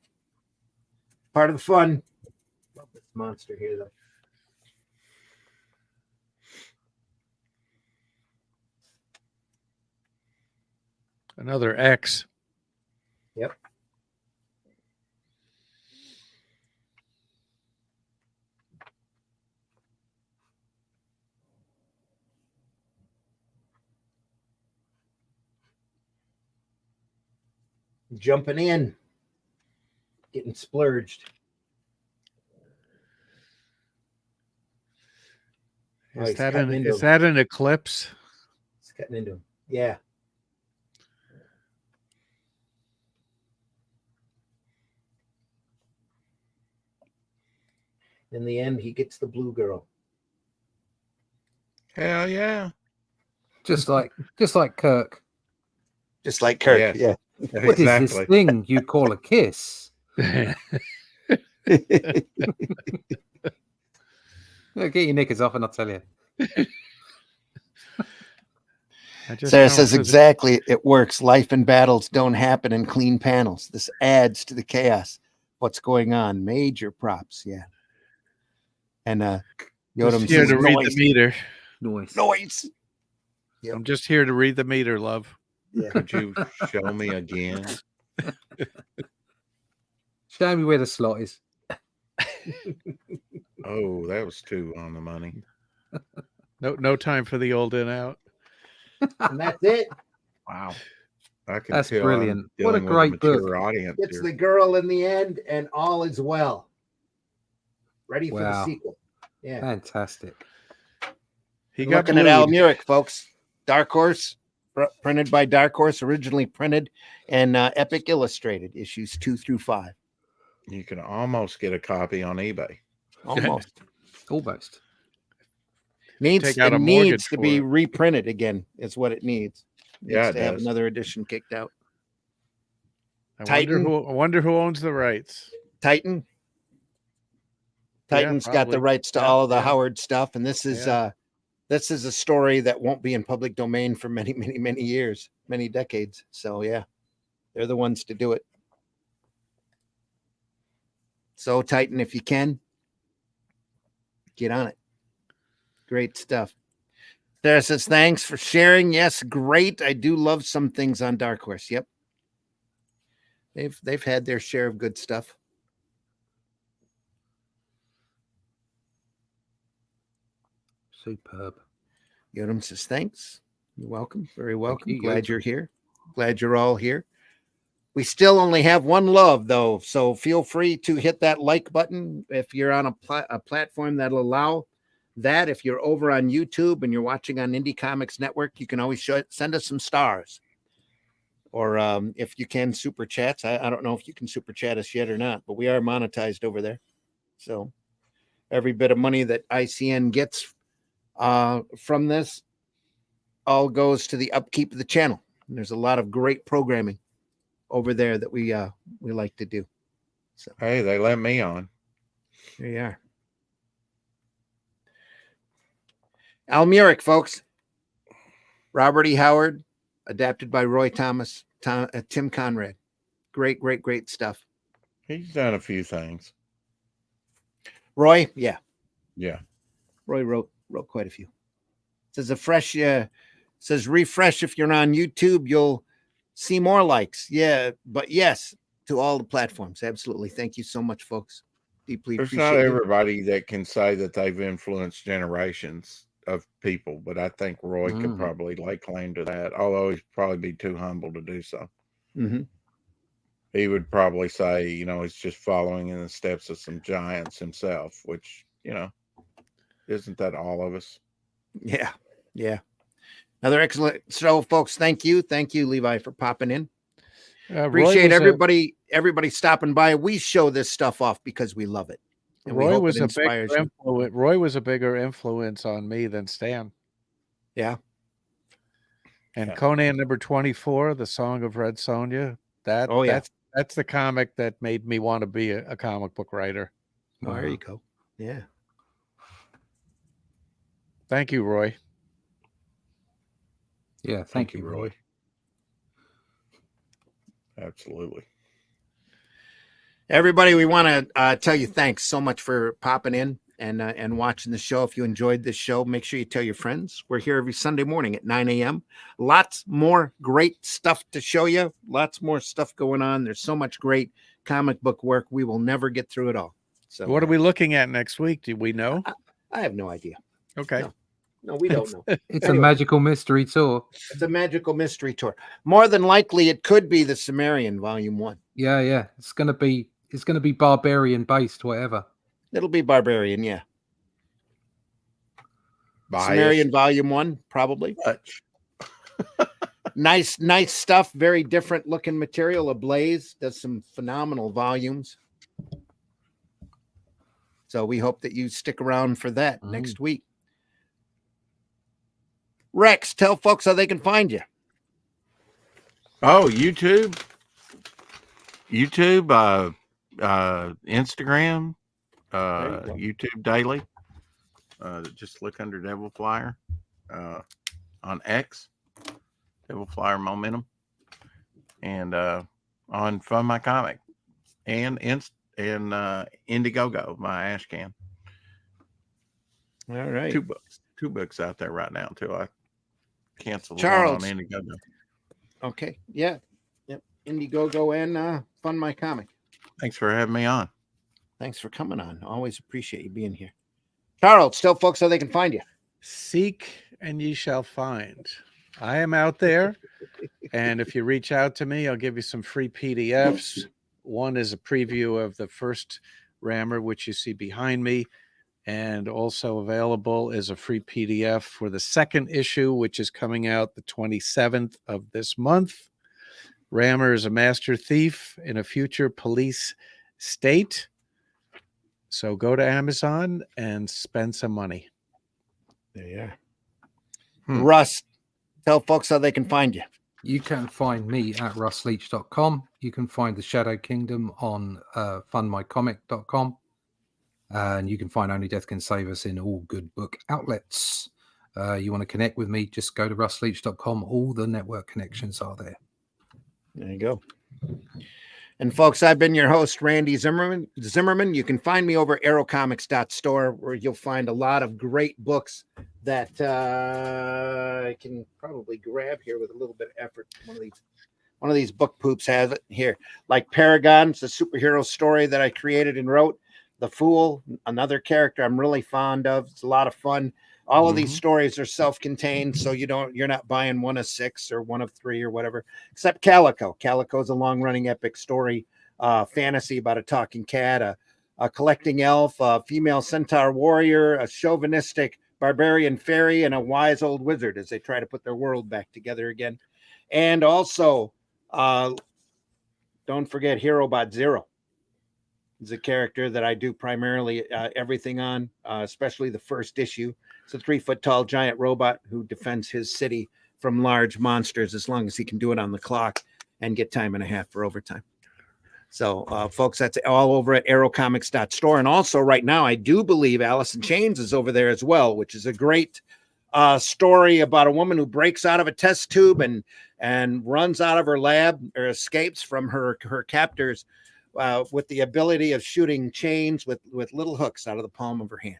Part of the fun. Love this monster here, though. Another X. Yep. Jumping in, getting splurged. Is that an eclipse? It's cutting into him. Yeah. In the end, he gets the blue girl. Hell yeah. Just like Kirk. Just like Kirk. Yes. Yeah. What is this thing you call a kiss? Get your knickers off and I'll tell you. Sarah says exactly, it works. Life and battles don't happen in clean panels. This adds to the chaos. What's going on? Major props. Yeah. And Yodam here says, to read the meter. Noise. Yep. I'm just here to read the meter, love. Yeah. Could you show me again? Show me where the slot is. Oh, that was too on the money. No time for the old in out. And that's it. Wow. That's brilliant. What a great book. Audience It's here. the girl in the end, and all is well. Ready for the sequel. Yeah. Fantastic. Looking at ALMURIC, folks. Dark Horse, printed by Dark Horse, originally printed, and Epic Illustrated, issues 2 through 5. You can almost get a copy on eBay. Almost. Almost. take out it a needs mortgage to for be it. reprinted again. Is what it needs. It Yeah, needs it to have does. another edition kicked out. I wonder who owns the rights. Titan. Yeah, Titan's got the probably. rights to Yeah, all of the yeah. Howard stuff, and this is Yeah. a story that won't be in public domain for many, many, many years, many decades. So yeah, they're the ones to do it. So Titan, if you can, get on it. Great stuff. Sarah says, thanks for sharing. Yes, great. I do love some things on Dark Horse. Yep. They've had their share of good stuff. Superb. Yodam says, thanks. You're welcome. Very welcome. you, Glad Yodam. you're here. Glad you're all here. We still only have one love, though, so feel free to hit that like button if you're on a platform that'll allow that. If you're over on YouTube and you're watching on Indie Comics Network, you can always send us some stars. Or if you can, super chats. I don't know if you can super chat us yet or not, but we are monetized over there. So every bit of money that ICN gets from this all goes to the upkeep of the channel. And there's a lot of great programming over there that we like to do. So Hey, they let me on. there you are. ALMURIC, folks. Robert E. Howard, adapted by Roy Thomas, Tim Conrad. Great, great, great stuff. He's done a few things. Roy, yeah. Yeah. Roy wrote quite a few. Says says refresh if you're on YouTube, you'll see more likes. Yeah, but yes, to all the platforms. Absolutely. Thank you so much, folks. Deeply There's appreciate not it. everybody that can say that they've influenced generations of people, but I think Roy could probably lay claim to that, although he'd probably be too humble to do so. Mm-hmm. He would probably say, he's just following in the steps of some giants himself, which, isn't that all of us? Yeah. Yeah. Another excellent show, folks. Thank you. Thank you, Levi, for popping in. Appreciate everybody stopping by. We show this stuff off because we love it. And Roy was a bigger influence on me than Stan. Yeah. And Conan #24, The Song of Red Sonja, that's the comic that made me want to be a comic book writer. Well, there you go. Yeah. Thank you, Roy. Yeah, thank you, Roy. Absolutely. Everybody, we want to tell you thanks so much for popping in and watching the show. If you enjoyed this show, make sure you tell your friends. We're here every Sunday morning at 9 a.m. Lots more great stuff to show you. Lots more stuff going on. There's so much great comic book work. We will never get through it all. So what are we looking at next week? Do we know? I have no idea. Okay. No, we don't know. It's a magical mystery tour. It's a magical mystery tour. More than likely, it could be the Sumerian Volume 1. Yeah. It's gonna be barbarian based, whatever. It'll be barbarian, yeah. Biased. Sumerian Volume 1, probably. Nice stuff. Very different looking material. Ablaze does some phenomenal volumes. So we hope that you stick around for that next week. Rex, tell folks how they can find you. Oh, YouTube, Instagram, YouTube Daily. Just look under Devil Flyer on X, Devil Flyer Momentum, and on Fun My Comic and Indiegogo, my Ashcan. All right. Two books out there right now too. I canceled Charles on Indiegogo. Okay. Yeah. Yep. Indiegogo and Fun My Comic. Thanks for having me on. Thanks for coming on. Always appreciate you being here. Charles, tell folks how they can find you. Seek and ye shall find. I am out there. And if you reach out to me, I'll give you some free PDFs. One is a preview of the first Rammer, which you see behind me. And also available is a free PDF for the second issue, which is coming out the 27th of this month. Rammer is a master thief in a future police state. So go to Amazon and spend some money. There you are. Hmm. Russ, tell folks how they can find you. You can find me at russleach.com. You can find the Shadow Kingdom on fundmycomic.com. And you can find Only Death Can Save Us in all good book outlets. You want to connect with me, just go to russleach.com. All the network connections are there. There you go. And folks, I've been your host, Randy Zimmerman. You can find me over at aerocomics.store, where you'll find a lot of great books that I can probably grab here with a little bit of effort. One of these book poops has it here. Like Paragon, it's a superhero story that I created and wrote. The Fool, another character I'm really fond of. It's a lot of fun. All of these stories are self-contained, so you're not buying one of 6 or one of 3 or whatever, except Calico. Calico is a long-running epic story, fantasy about a talking cat, a collecting elf, a female centaur warrior, a chauvinistic barbarian fairy, and a wise old wizard as they try to put their world back together again. And also, don't forget Herobot Zero. Is a character that I do primarily everything on, especially the first issue. It's a 3-foot-tall giant robot who defends his city from large monsters as long as he can do it on the clock and get time and a half for overtime. So, folks, that's all over at aerocomics.store. And also right now, I do believe Alice in Chains is over there as well, which is a great story about a woman who breaks out of a test tube and runs out of her lab or escapes from her captors with the ability of shooting chains with little hooks out of the palm of her hand.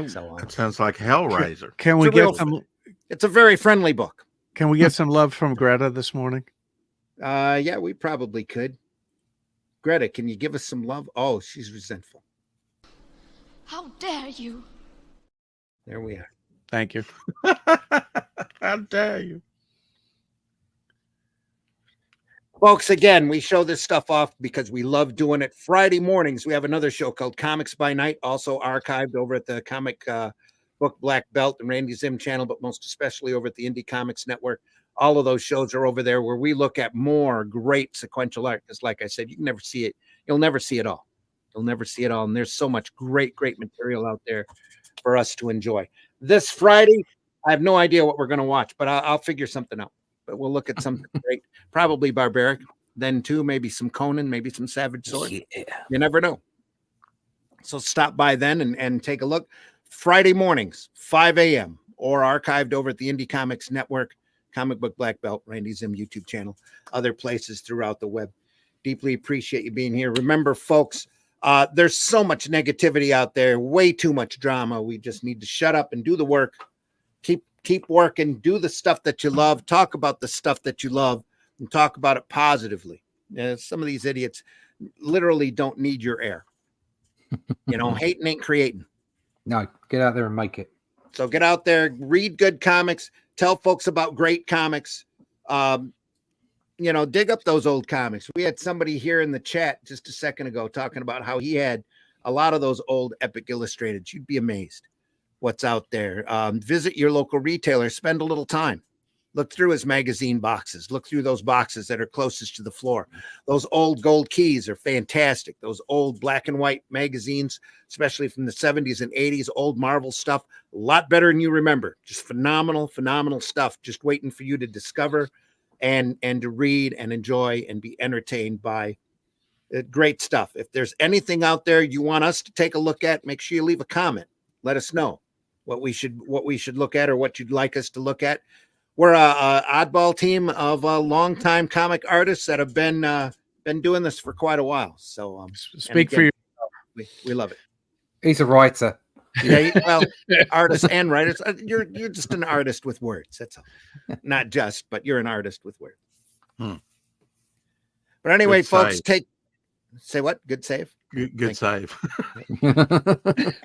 So, That sounds like Hellraiser. Can we get some? It's a very friendly book. Can we get some love from Greta this morning? Yeah, we probably could. Greta, can you give us some love? Oh, she's resentful. How dare you? There we are. Thank you. How dare you? Folks, again, we show this stuff off because we love doing it. Friday mornings, we have another show called Comics by Night, also archived over at the Comic Book Black Belt and Randy Zim channel, but most especially over at the Indie Comics Network. All of those shows are over there where we look at more great sequential art. Because like I said, you can never see it. You'll never see it all. You'll never see it all. And there's so much great material out there for us to enjoy. This Friday, I have no idea what we're going to watch, but I'll figure something out. But we'll look at something great, probably barbaric. Then too, maybe some Conan, maybe some Savage Sword. Yeah. You never know. So stop by then and take a look. Friday mornings, 5 a.m. or archived over at the Indie Comics Network, Comic Book Black Belt, Randy Zim YouTube channel, other places throughout the web. Deeply appreciate you being here. Remember, folks, there's so much negativity out there, way too much drama. We just need to shut up and do the work. Keep working, do the stuff that you love, talk about the stuff that you love, and talk about it positively. Some of these idiots literally don't need your air. Hating ain't creating. No, get out there and make it. So get out there, read good comics, tell folks about great comics. Dig up those old comics. We had somebody here in the chat just a second ago talking about how he had a lot of those old Epic Illustrated. You'd be amazed what's out there. Visit your local retailer, spend a little time, look through his magazine boxes, look through those boxes that are closest to the floor. Those old gold keys are fantastic. Those old black and white magazines, especially from the 70s and 80s, old Marvel stuff, a lot better than you remember. Just phenomenal stuff, just waiting for you to discover and to read and enjoy and be entertained by. Great stuff. If there's anything out there you want us to take a look at, make sure you leave a comment. Let us know what we should look at or what you'd like us to look at. We're a oddball team of longtime comic artists that have been doing this for quite a while. So speak for yourself. We love it. He's a writer. Yeah, well, artists and writers. You're just an artist with words. That's all. Not just, but you're an artist with words. But anyway, Good folks, save. say what? Good save. Good save.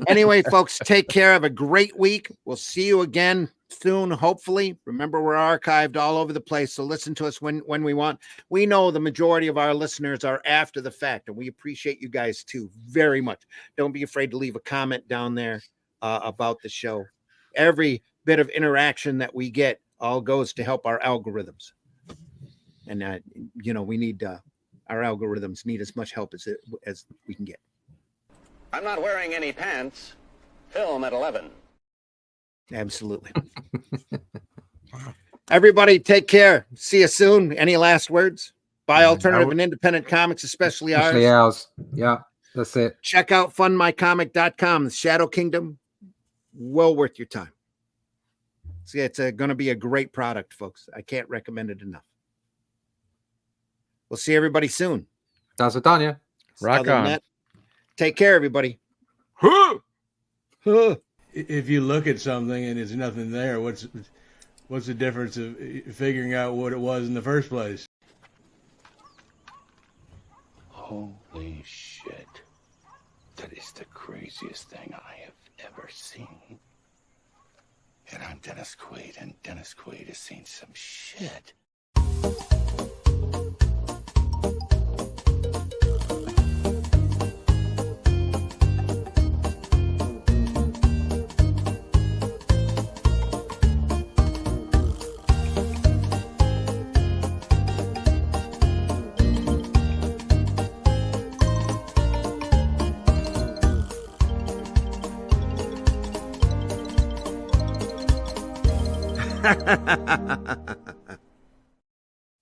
Anyway, folks, take care. Have a great week. We'll see you again soon, hopefully. Remember, we're archived all over the place, so listen to us when we want. We know the majority of our listeners are after the fact, and we appreciate you guys too very much. Don't be afraid to leave a comment down there about the show. Every bit of interaction that we get all goes to help our algorithms. And, we need... our algorithms need as much help as we can get. I'm not wearing any pants. Film at 11. Absolutely. Everybody, take care. See you soon. Any last words? Buy alternative and independent comics, especially ours. Yeah, that's it. Check out fundmycomic.com. The Shadow Kingdom, well worth your time. See, it's going to be a great product, folks. I can't recommend it enough. We'll see everybody soon. That's it, Tanya. Rock on. Take care, everybody. If you look at something and there's nothing there, what's the difference of figuring out what it was in the first place? Holy shit. That is the craziest thing I have ever seen. And I'm Dennis Quaid, and Dennis Quaid has seen some shit.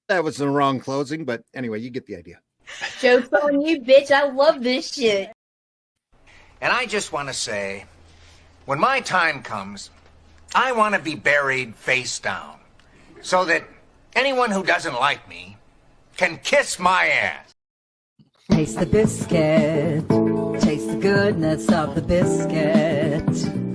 That was the wrong closing, but anyway, you get the idea. Joke's on you, bitch. I love this shit. And I just want to say, when my time comes, I want to be buried face down so that anyone who doesn't like me can kiss my ass. Taste the biscuit. Taste the goodness of the biscuit.